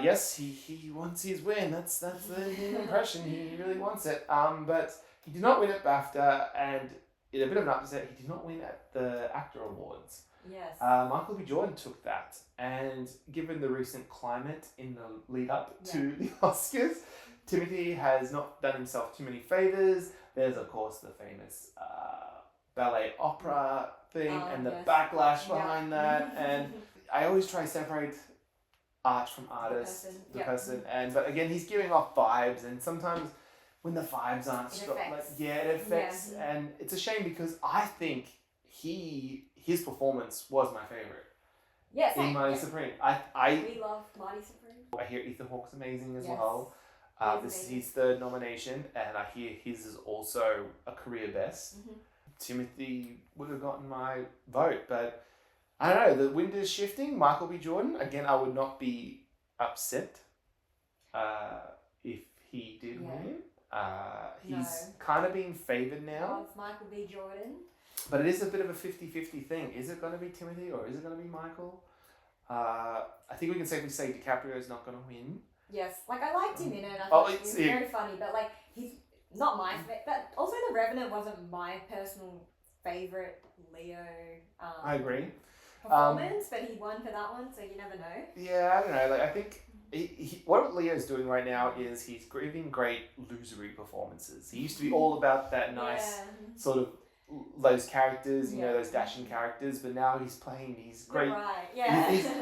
Yes, he wants his win. That's the impression. He really wants it. But he did not win at BAFTA, and in a bit of an upset, he did not win at the Actor Awards. Yes. Michael B. Jordan took that, and given the recent climate in the lead up to the Oscars, Timothy has not done himself too many favors. There's of course the famous ballet opera thing and the backlash behind that, and I always try to separate art from artist, the person, and but again he's giving off vibes, and sometimes when the vibes aren't strong, it affects, and it's a shame because I think his performance was my favorite. Yes, in Marty Supreme. We love Marty Supreme. I hear Ethan Hawke's amazing as well. This is his third nomination, and I hear his is also a career best. Timothy would have gotten my vote, but I don't know, the wind is shifting. Michael B. Jordan, again, I would not be upset if he did win. He's kind of being favoured now. Love Michael B. Jordan. But it is a bit of a 50-50 thing. Is it going to be Timothy or is it going to be Michael? I think we can safely say DiCaprio is not going to win. Yes, like I liked him in it. I thought he was very funny, but like he's not my favorite. But also The Revenant wasn't my personal favorite Leo. I agree. Performance, but he won for that one, so you never know. Yeah, I don't know. Like I think what Leo's doing right now is he's giving great losery performances. He used to be all about that nice sort of those characters, you know, those dashing characters, but now he's playing these great,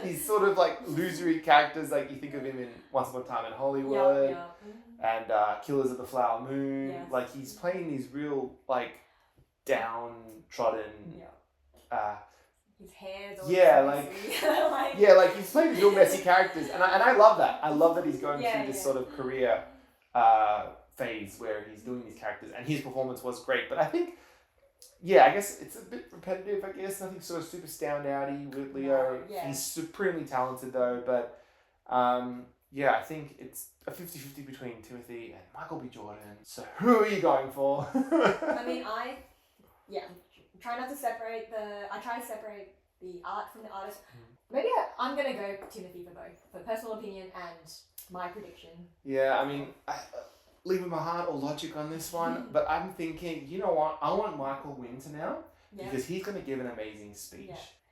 he's sort of like losery characters, like you think of him in Once Upon a Time in Hollywood, and Killers of the Flower Moon. Like he's playing these real like downtrodden. His hair's all like he's playing these real messy characters, and I love that. I love that he's going through this sort of career phase where he's doing these characters, and his performance was great. But I think, I guess it's a bit repetitive. I guess nothing sort of super standouty with Leo. He's supremely talented though, but I think it's a 50-50 between Timothy and Michael B. Jordan. So who are you going for? I mean, try not to separate I try to separate the art from the artist. Maybe I'm going to go Timothy for both, for personal opinion and my prediction. Yeah, I mean, leaving my heart or logic on this one, but I'm thinking, you know what, I want Michael Winter now because he's going to give an amazing speech.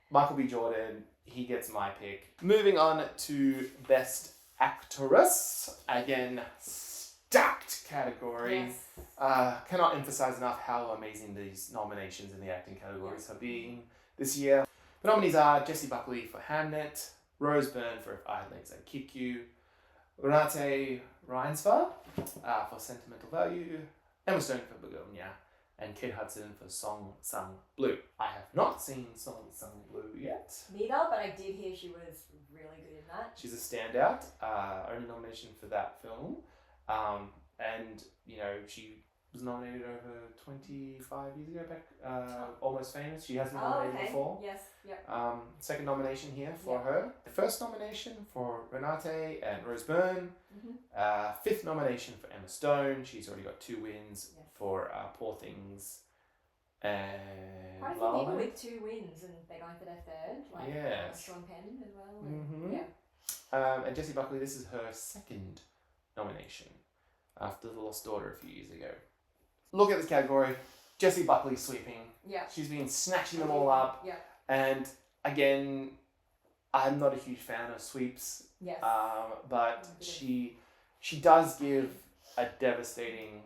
Michael B. Jordan, he gets my pick. Moving on to Best Actress. Again, stacked category. Cannot emphasize enough how amazing these nominations in the acting categories have been this year. The nominees are Jessie Buckley for Hamnet, Rose Byrne for If I Had Legs I'd Kick You, Renate Reinsva for Sentimental Value, Emma Stone for Begonia, and Kate Hudson for Song Sung Blue. I have not seen Song Sung Blue yet. Neither, but I did hear she was really good in that. She's a standout. Only nomination for that film. And, you know, she was nominated over 25 years ago back, Almost Famous. She has been nominated before. Yes, yep. Second nomination here for her. The first nomination for Renate and Rose Byrne. Fifth nomination for Emma Stone. She's already got 2 wins for Poor Things and quite a few people with 2 wins and they're going for their third. Like Sean Penn as well. And Jessie Buckley, this is her second nomination after The Lost Daughter a few years ago. Look at this category. Jessie Buckley sweeping. She's been snatching them all up. And again, I'm not a huge fan of sweeps. But she does give a devastating,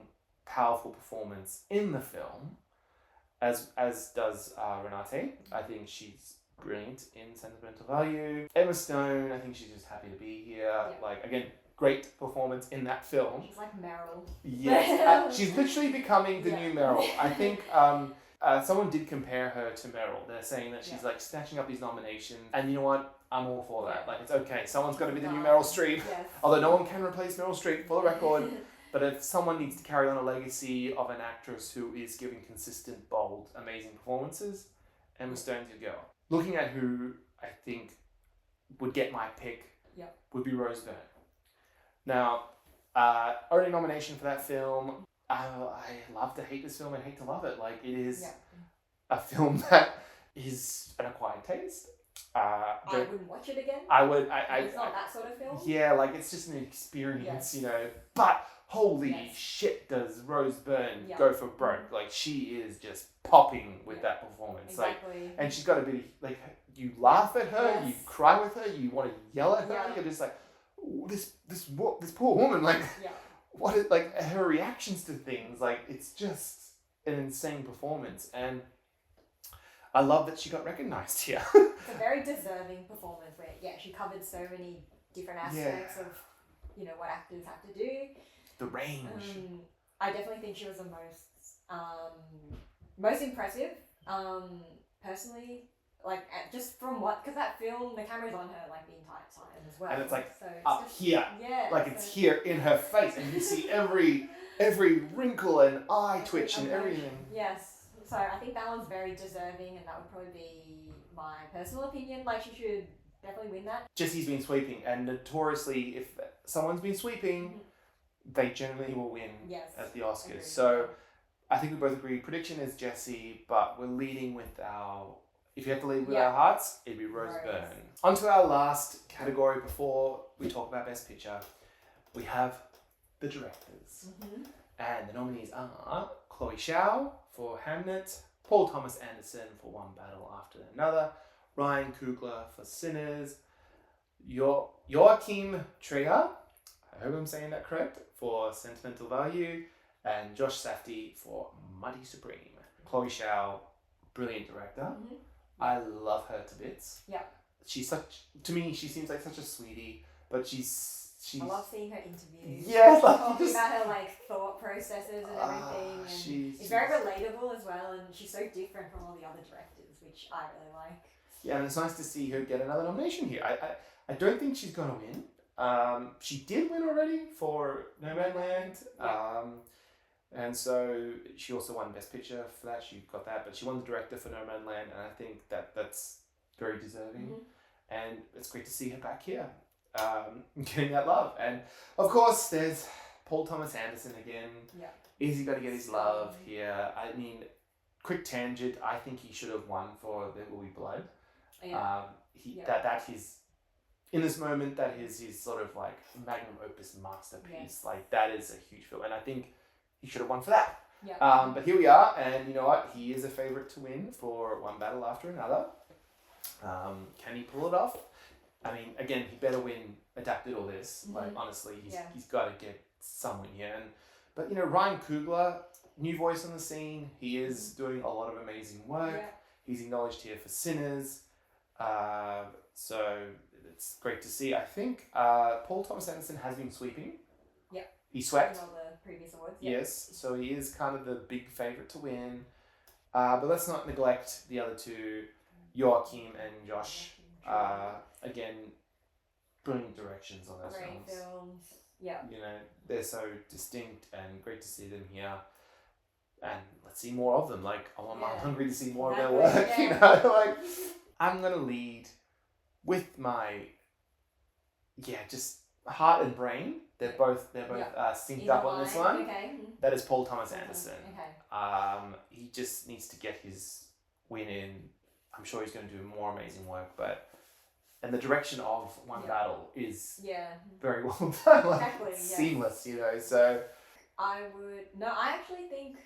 powerful performance in the film, as does Renate. I think she's brilliant in Sentimental Value. Emma Stone, I think she's just happy to be here. Like, again, great performance in that film. She's like Meryl. Yes, she's literally becoming the new Meryl. I think someone did compare her to Meryl. They're saying that she's like snatching up these nominations, and you know what? I'm all for that. Like, it's okay. Someone's got to be the new Meryl Streep. Although no one can replace Meryl Streep, for the record. But if someone needs to carry on a legacy of an actress who is giving consistent, bold, amazing performances, Emma Stone's your girl. Looking at who I think would get my pick would be Rose Byrne. Now, only nomination for that film. I love to hate this film and hate to love it. Like, it is a film that is an acquired taste. I wouldn't watch it again. I would. It's not that sort of film. Yeah, like, it's just an experience, you know. But holy Yes. shit, does Rose Byrne Yeah. go for broke? Like, she is just popping with Yeah. that performance. Like, Exactly. and she's got a bit of, like, you laugh at her, Yes. you cry with her, you want to yell at her. Yeah. You're just like, "Ooh, this poor woman, like, Yeah. what is, like, her reactions to things, like, it's just an insane performance. And I love that she got recognized here. It's a very deserving performance where, yeah, she covered so many different aspects of, you know, what actors have to do. The range. I definitely think she was the most impressive. Personally, like just from what, because that film, the camera's on her like the entire time as well. And it's like so it's up just, here. Yeah. Like, it's here in her face, and you see every wrinkle and eye twitch and everything. Yes. So I think that one's very deserving, and that would probably be my personal opinion. Like, she should definitely win that. Jessie's been sweeping, and notoriously, if someone's been sweeping, they generally will win at the Oscars. Agreed. So I think we both agree. Prediction is Jessie, but we're leading with our. If you have to lead with our hearts, it'd be Rose Byrne. On to our last category before we talk about Best Picture. We have the directors. And the nominees are Chloe Zhao for Hamnet, Paul Thomas Anderson for One Battle After Another, Ryan Coogler for Sinners, Joachim Trier, I hope I'm saying that correct, for Sentimental Value, and Josh Safdie for Muddy Supreme. Chloe Zhao, brilliant director. I love her to bits. Yeah. She's to me, she seems like such a sweetie, but she's. I love seeing her interviews. Yeah, like, talking about her like thought processes and everything. And it's very relatable as well, and she's so different from all the other directors, which I really like. Yeah, and it's nice to see her get another nomination here. I don't think she's gonna win. She did win already for No Man's Land. And so she also won Best Picture for that. She got that, but she won the director for No Man's Land, and I think that's very deserving. And it's great to see her back here, getting that love. And of course, there's Paul Thomas Anderson again. Yeah. Is he going to get his love here? I mean, quick tangent. I think he should have won for There Will Be Blood. Yeah. That his in this moment, that is his sort of like magnum opus masterpiece. Yes. Like, that is a huge film, and I think he should have won for that. Yeah. But here we are, and you know what? He is a favourite to win for One Battle After Another. Can he pull it off? I mean, again, he better win Adapted or this. Like, honestly, he's got to get someone here. But you know, Ryan Coogler, new voice on the scene. He is doing a lot of amazing work. Yeah. He's acknowledged here for Sinners. So it's great to see. I think Paul Thomas Anderson has been sweeping. Yeah. He swept. In all the previous awards. Yes, so he is kind of the big favourite to win. But let's not neglect the other two, Joachim and Josh. Again, brilliant directions on those films. Yeah. You know, they're so distinct and great to see them here. And let's see more of them. Like, I'm hungry to see more of their work. Yeah. You know, like, I'm gonna lead with my just heart and brain. They're both synced up on this one. Okay. That is Paul Thomas Anderson. Okay. He just needs to get his win in. I'm sure he's going to do more amazing work, and the direction of One Battle is very well done, like, Exactly, seamless, you know. So I actually think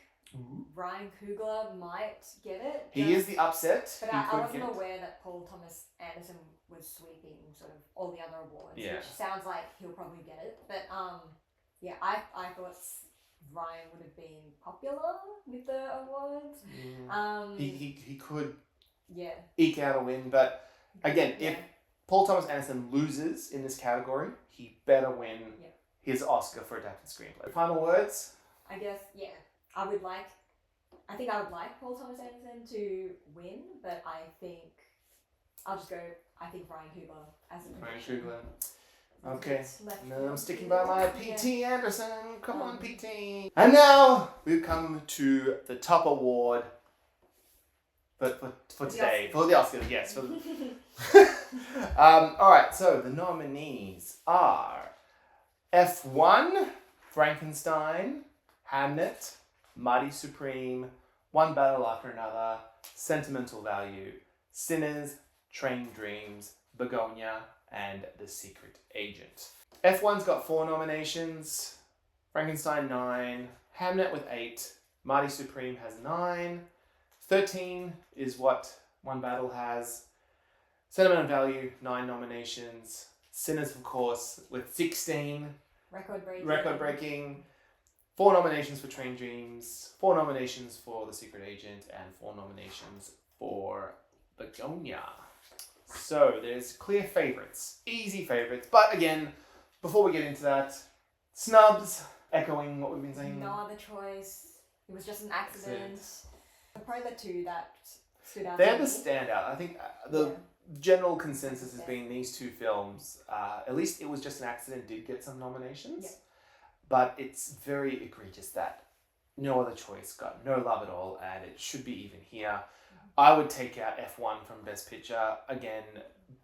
Ryan Coogler might get it. He is the upset. But I wasn't aware that Paul Thomas Anderson was sweeping sort of all the other awards, which sounds like he'll probably get it. But I thought Ryan would have been popular with the awards. He could Yeah. eke out a win, but again, if Paul Thomas Anderson loses in this category, he better win his Oscar for Adapted Screenplay. Final words? I guess, I would like Paul Thomas Anderson to win, but I think I'll just go, I think Ryan Coogler as a Ryan prediction. Coogler. Okay. No, I'm sticking by by my P.T. Anderson. Come on, P.T. And now we've come to the top award for today. For the Oscars, yes. Alright, so the nominees are F1, Frankenstein, Hamnet, Mighty Supreme, One Battle After Another, Sentimental Value, Sinners, Train Dreams, Begonia, and The Secret Agent. F1's got 4 nominations. Frankenstein 9, Hamnet with 8, Marty Supreme has 9, 13 is what One Battle has, Sentimental Value 9 nominations, Sinners of course with 16, record breaking, 4 nominations for Train Dreams, 4 nominations for The Secret Agent, and 4 nominations for Begonia. So there's clear favourites, easy favourites, but again, before we get into that, snubs, echoing what we've been saying. No other choice. It was just an accident. Probably the two that stood out. They're the standout. I think the general consensus has been these two films, at least It Was Just an Accident did get some nominations, but it's very egregious that No Other Choice got no love at all, and it should be even here. I would take out F1 from Best Picture. Again,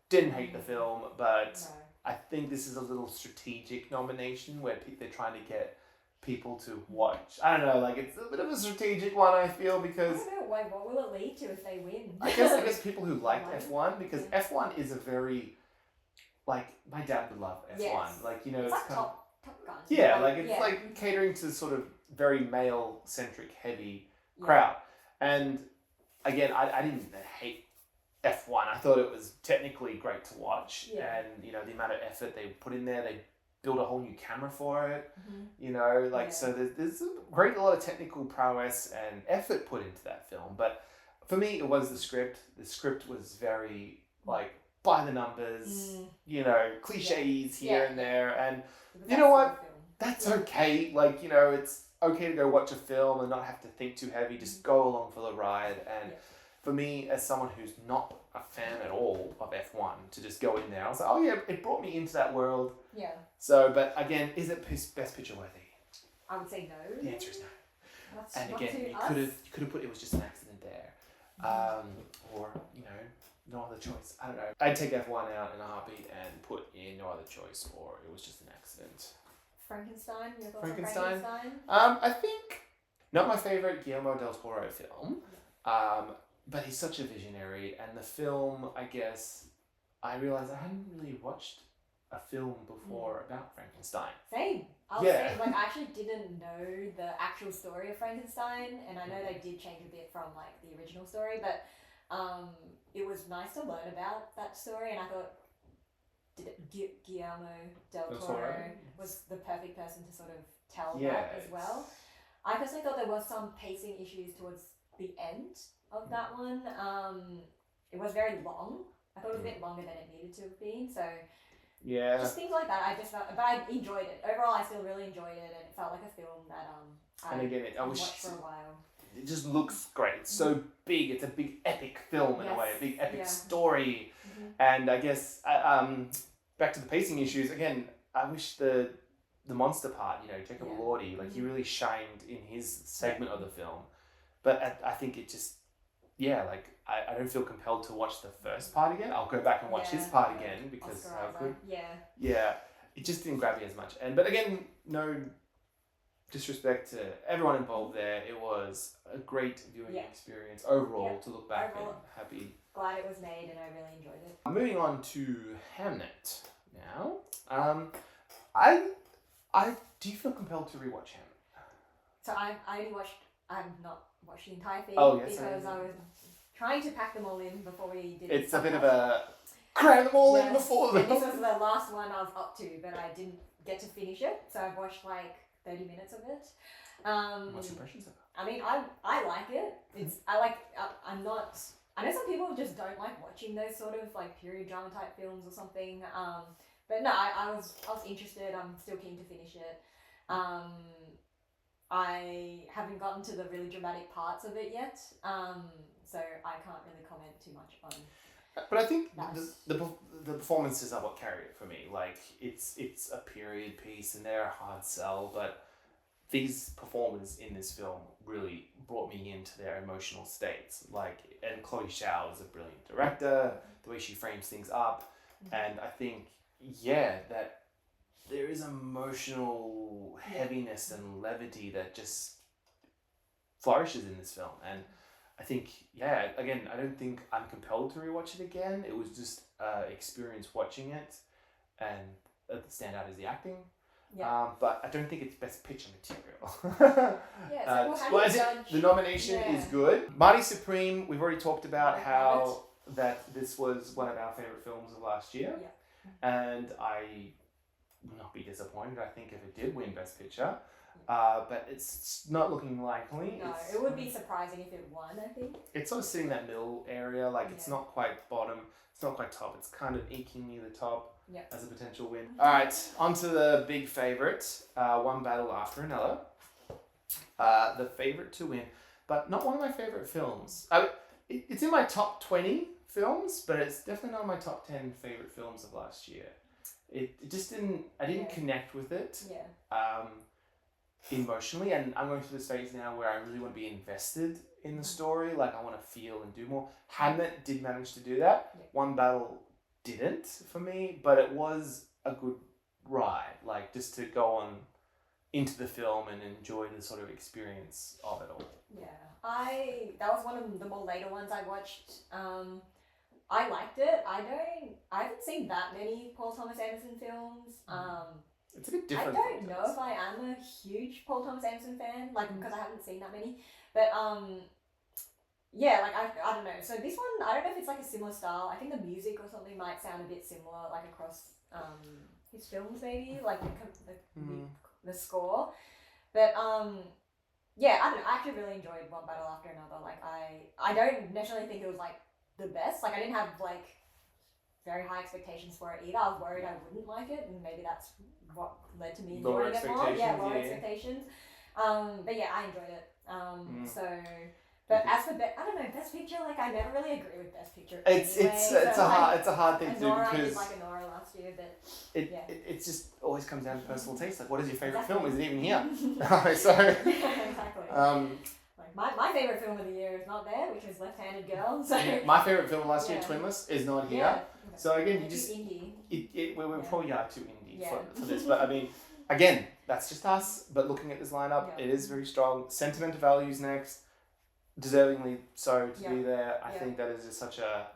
didn't hate the film, but I think this is a little strategic nomination where they're trying to get people to watch. I don't know, like it's a bit of a strategic one, I feel, because... I don't know, what will it lead to if they win? I guess people who liked F1, because F1 is a very... Like, my dad would love F1. Yes. Like, you know, it's like kind of... Top Gun. Yeah, like it's like catering to sort of very male-centric, heavy crowd. And again, I didn't hate F1. I thought it was technically great to watch. And, you know, the amount of effort they put in there, they built a whole new camera for it. You know, like, so there's a lot of technical prowess and effort put into that film. But for me, it was the script. The script was very, like, by the numbers, you know, cliches here and there. And you know what? That's okay. Like, you know, it's okay to go watch a film and not have to think too heavy. Just go along for the ride. And for me, as someone who's not a fan at all of F1, to just go in there, I was like, oh yeah, it brought me into that world. Yeah. So, but again, is it Best Picture worthy? I would say no. The answer is no. That's and not again, you could have put It Was Just an Accident there, or you know, No Other Choice. I don't know. I'd take F1 out in a heartbeat and put in No Other Choice, or It Was Just an Accident. Frankenstein. Your thoughts on Frankenstein? I think not my favorite Guillermo del Toro film. But he's such a visionary, and the film, I guess, I realised I hadn't really watched a film before about Frankenstein. Same. I was saying, like, I actually didn't know the actual story of Frankenstein, and I know they did change a bit from, like, the original story, but it was nice to learn about that story, and I thought Guillermo del Toro was the perfect person to sort of tell that as well. I personally thought there was some pacing issues towards the end of that one. It was very long. I thought it was a bit longer than it needed to have been. So just things like that. I just felt, but I enjoyed it. Overall, I still really enjoyed it, and it felt like a film that I watched for a while. It just looks great. It's so big. It's a big epic film in a way, a big epic story. And I guess back to the pacing issues again. I wish the monster part, you know, Jacob Elordi, like he really shined in his segment of the film. But I think it just, like, I don't feel compelled to watch the first part again. I'll go back and watch his part again because how good. Yeah, it just didn't grab me as much. But again, no disrespect to everyone involved there. It was a great viewing experience overall to look back and happy. Glad it was made and I really enjoyed it. Moving on to Hamnet now. I do you feel compelled to rewatch Hamnet? So I have not watched the entire thing because I was trying to pack them all in before we did it. It's a bit of a cram them all in before them. This was the last one I was up to, but I didn't get to finish it, so I've watched like 30 minutes of it. What's your impressions of it? I mean, I like it. I'm not... I know some people just don't like watching those sort of like period drama type films or something. But no, I was interested. I'm still keen to finish it. I haven't gotten to the really dramatic parts of it yet, so I can't really comment too much on. But I think the performances are what carry it for me. Like it's a period piece and they're a hard sell, but these performers in this film really brought me into their emotional states. And Chloe Zhao is a brilliant director. The way she frames things up, and I think that there is emotional heaviness and levity that just flourishes in this film. And I think, again, I don't think I'm compelled to rewatch it again. It was just experience watching it, and the standout is the acting. Yeah. But I don't think it's best picture material. Yeah, so how do well, you as in, judge? the nomination Yeah. is good. Marty Supreme, we've already talked about Love how that this was one of our favourite films of last year. Yeah. And I would not be disappointed, I think, if it did win Best Picture. But it's not looking likely. No, it would be surprising if it won, I think. It's sort of sitting in that middle area, like it's not quite bottom, it's not quite top, it's kind of eking near the top as a potential win. Alright, on to the big favourite, One Battle After Another. The favourite to win, but not one of my favourite films. It's in my top 20 films, but it's definitely not my top 10 favourite films of last year. It just didn't, I didn't connect with it. Emotionally, and I'm going through this phase now where I really want to be invested in the story, like I want to feel and do more. Hamnet did manage to do that. One Battle didn't for me, but it was a good ride, like just to go on into the film and enjoy the sort of experience of it all. That was one of the more later ones I watched. I liked it. I haven't seen that many Paul Thomas Anderson films. It's a bit different. I don't know if I am a huge Paul Thomas Anderson fan, like because I haven't seen that many. But yeah, like I don't know. So this one, I don't know if it's like a similar style. I think the music or something might sound a bit similar, like across his films maybe, like the score. But yeah, I don't know. I actually really enjoyed One Battle After Another. Like I don't necessarily think it was like the best. Like I didn't have like very high expectations for it either. I was worried I wouldn't like it, and maybe that's what led to me enjoying it more. Yeah, lower expectations. But yeah, I enjoyed it. So, but as for I don't know, Best Picture, like I never really agree with Best Picture. It's a hard thing to do Anora, because I did like Anora last year, but it just always comes down to personal taste. Like, what is your favorite film? Is it even here? So exactly. Like my favorite film of the year is not there, which was Left-Handed Girl. So my favorite film last year, Twinless, is not here. Yeah. So again, you just indie. We're probably are too indie for this, but I mean, again, that's just us. But looking at this lineup, it is very strong. Sentimental Values next, deservingly so to be there. I think that is just such a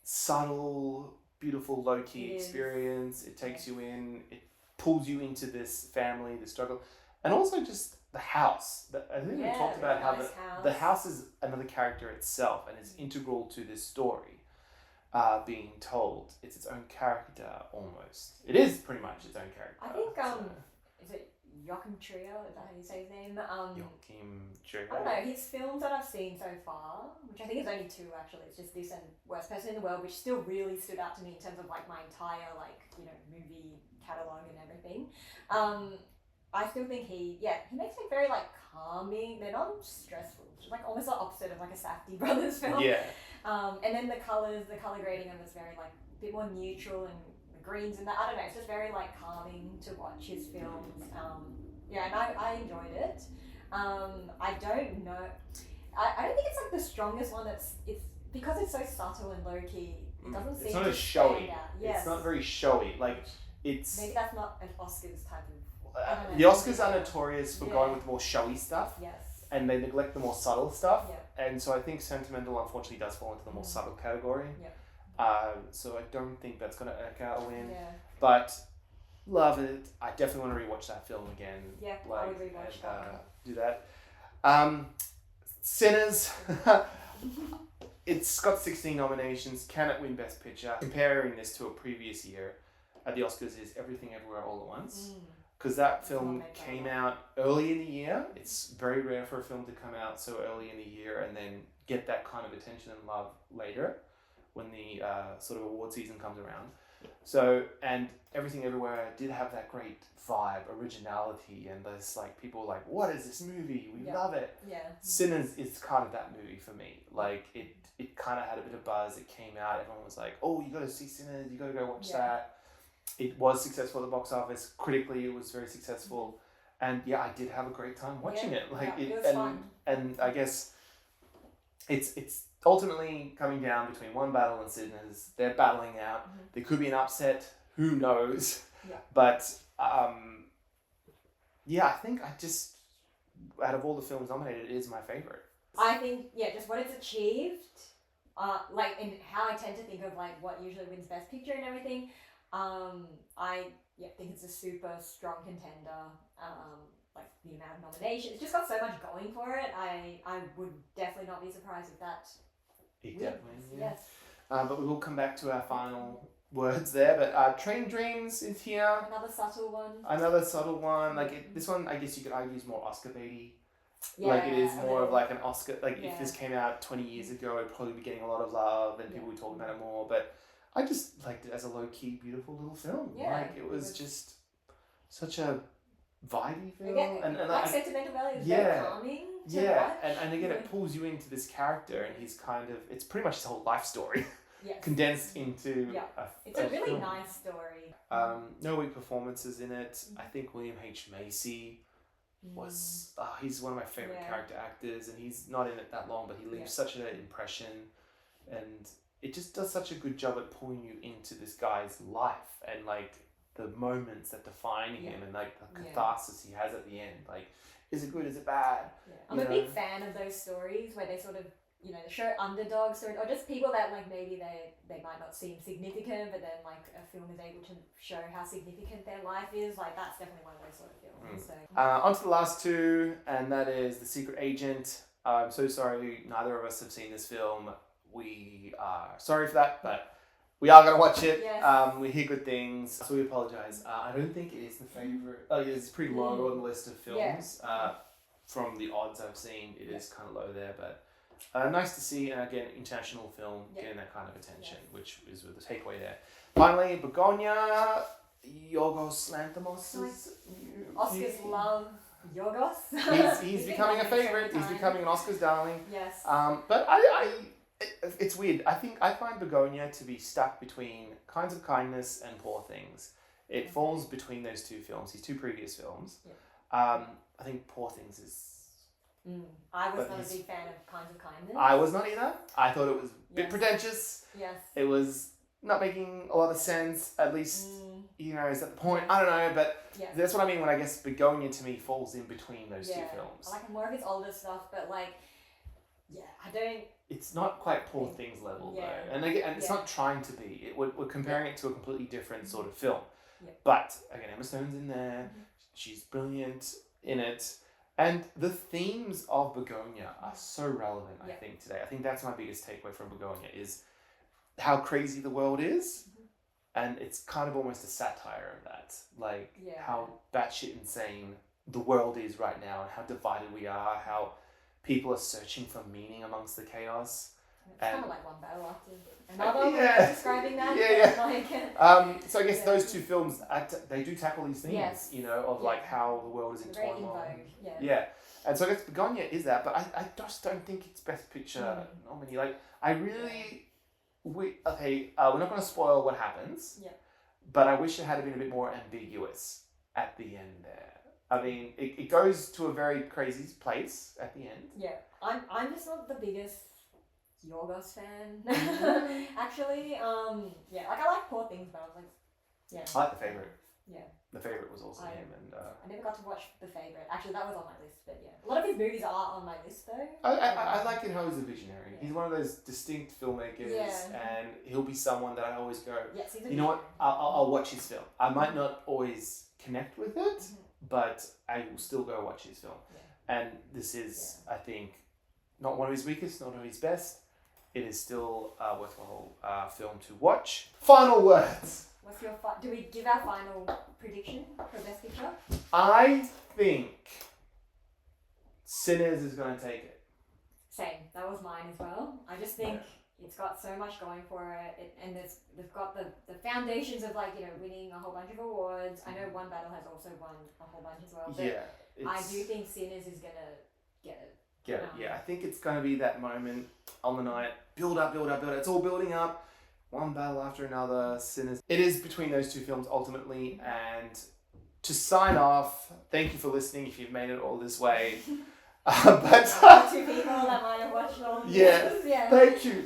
subtle, beautiful, low key experience. It takes you in. It pulls you into this family, the struggle, and also just the house. I think we talked about how the house is another character itself and is integral to this story being told. It's its own character almost. It is pretty much its own character. I think is it Joachim Trier? Is that how you say his name? Joachim Trier. I don't know, his films that I've seen so far, which I think is only 2 actually, it's just this and Worst Person in the World, which still really stood out to me in terms of like my entire movie catalogue and everything. I still think he makes like very like calming. They're not stressful. It's like almost the opposite of like a Safdie Brothers film. Yeah. And then the color grading of it is very like a bit more neutral, and the greens and that. I don't know. It's just very like calming to watch his films. And I enjoyed it. I don't know. I don't think it's like the strongest one. It's because it's so subtle and low key. It doesn't seem. It's not to as showy. stand out. Yes. It's not very showy. Like it's. Maybe that's not an Oscars type of. The Oscars are notorious for going with more showy stuff. Yes. And they neglect the more subtle stuff. Yeah. And so I think Sentimental unfortunately does fall into the more subtle category. Yeah. So I don't think that's going to eke out a win. Yeah. But love it. I definitely want to rewatch that film again. Yeah, I would rewatch that. Do that. Sinners. It's got 16 nominations. Can it win Best Picture? Comparing this to a previous year at the Oscars is Everything Everywhere All at Once. Because that film came out early in the year. It's very rare for a film to come out so early in the year and then get that kind of attention and love later when the sort of award season comes around. So, and Everything Everywhere did have that great vibe, originality, and there's like people like, what is this movie? We love it. Yeah. Sinners is kind of that movie for me. Like it kind of had a bit of buzz. It came out. Everyone was like, oh, you got to see Sinners. You got to go watch that. It was successful at the box office. Critically, it was very successful. And yeah, I did have a great time watching it. Like it was fun. And I guess it's ultimately coming down between One Battle and Sinners. They're battling out. There could be an upset. Who knows? Yeah. But I think I just, out of all the films nominated, it is my favorite. I think just what it's achieved, like and how I tend to think of like what usually wins Best Picture and everything. I think it's a super strong contender. Like the amount of nominations, it's just got so much going for it. I would definitely not be surprised if that It wins. definitely, yeah. Yes. But we will come back to our final words there. But Train Dreams is here. Another subtle one. Another subtle one. Like this one, I guess you could argue is more Oscar baity. Yeah, Like it is a more little. of like an Oscar. Like Yeah. if this came out 20 years ago, it'd probably be getting a lot of love and people would be talking about it more. But I just liked it as a low key, beautiful little film. Yeah, Like it was just such a vibey film, Again, and like sentimental value is yeah, very calming to yeah, watch. and again it pulls you into this character, and he's kind of it's pretty much his whole life story Yes. condensed into It's a really film. nice story. No weak performances in it. I think William H. Macy was he's one of my favorite character actors, and he's not in it that long, but he leaves such an impression, and it just does such a good job at pulling you into this guy's life and like the moments that define him and like the catharsis he has at the end. Like, is it good? Is it bad? Yeah. I'm a big fan of those stories where they sort of, they show underdog stories or just people that like maybe they might not seem significant, but then like a film is able to show how significant their life is. Like that's definitely one of those sort of films. So. On to the last two, and that is The Secret Agent. I'm so sorry neither of us have seen this film. We are sorry for that, but we are going to watch it. Yes. We hear good things, so we apologise. I don't think it is the favourite. It's pretty low on the list of films. From the odds I've seen, it is kind of low there, but nice to see, and again, international film getting that kind of attention, which is the takeaway there. Finally, Begonia, Yorgos Lanthimos. Oscars love Yorgos. He's becoming a favourite. He's becoming an Oscars darling. Yes. But it's weird. I find Begonia to be stuck between Kinds of Kindness and Poor Things. It falls between those two films, his two previous films. I think Poor Things is... I was not a big fan of Kinds of Kindness. I was not either. I thought it was a bit pretentious. Yes. It was not making a lot of sense, at least, is that the point? I don't know, but that's what I mean when I guess Begonia to me falls in between those two films. I like more of his older stuff, but like, I don't... It's not quite Poor Things level though, and again, it's not trying to be. We're comparing it to a completely different sort of film. But again, Emma Stone's in there. She's brilliant in it, and the themes of Begonia are so relevant. I think today. I think that's my biggest takeaway from Begonia is how crazy the world is, and it's kind of almost a satire of that, like how batshit insane the world is right now, and how divided we are, how people are searching for meaning amongst the chaos. It's kind of like one battle after another way of describing that. So I guess those two films, they do tackle these themes, of like how the world is in very turmoil. in vogue, And so I guess Begonia is that, but I just don't think it's Best Picture nominee. Like, I really... we're not going to spoil what happens, but I wish it had been a bit more ambiguous at the end there. I mean, it goes to a very crazy place at the end. Yeah, I'm just not the biggest Yorgos fan, actually. Like I like Poor Things, but I was like, I like The Favourite. Yeah. The Favourite was also him, and I never got to watch The Favourite. Actually, that was on my list, but a lot of his movies are on my list though. I like it how he's a visionary. He's one of those distinct filmmakers, and he'll be someone that I always go, you know what, I'll watch his film. I might not always connect with it, but I will still go watch his film. And this is, I think, not one of his weakest, not one of his best. It is still a worthwhile film to watch. Final words. What's your do we give our final prediction for Best Picture? I think Sinners is going to take it. Same. That was mine as well. I just think it's got so much going for it, and they've got the foundations of winning a whole bunch of awards. I know One Battle has also won a whole bunch as well. But I do think Sinners is gonna get it. I think it's going to be that moment on the night. Build up. It's all building up. One battle after another. Sinners. It is between those two films ultimately. And to sign off, thank you for listening if you've made it all this way. But two people that might have watched all of this.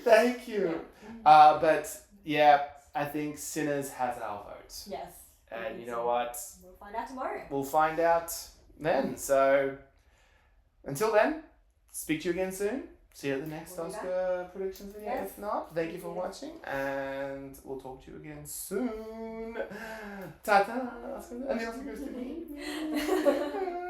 Thank you. But I think Sinners has our vote. Yes. And you know what? We'll find out tomorrow. We'll find out then. So until then, speak to you again soon. see you at the next We'll be Oscar predictions video. Yes. If not, thank you for watching, and we'll talk to you again soon. Ta-ta! And the Oscar goes to me.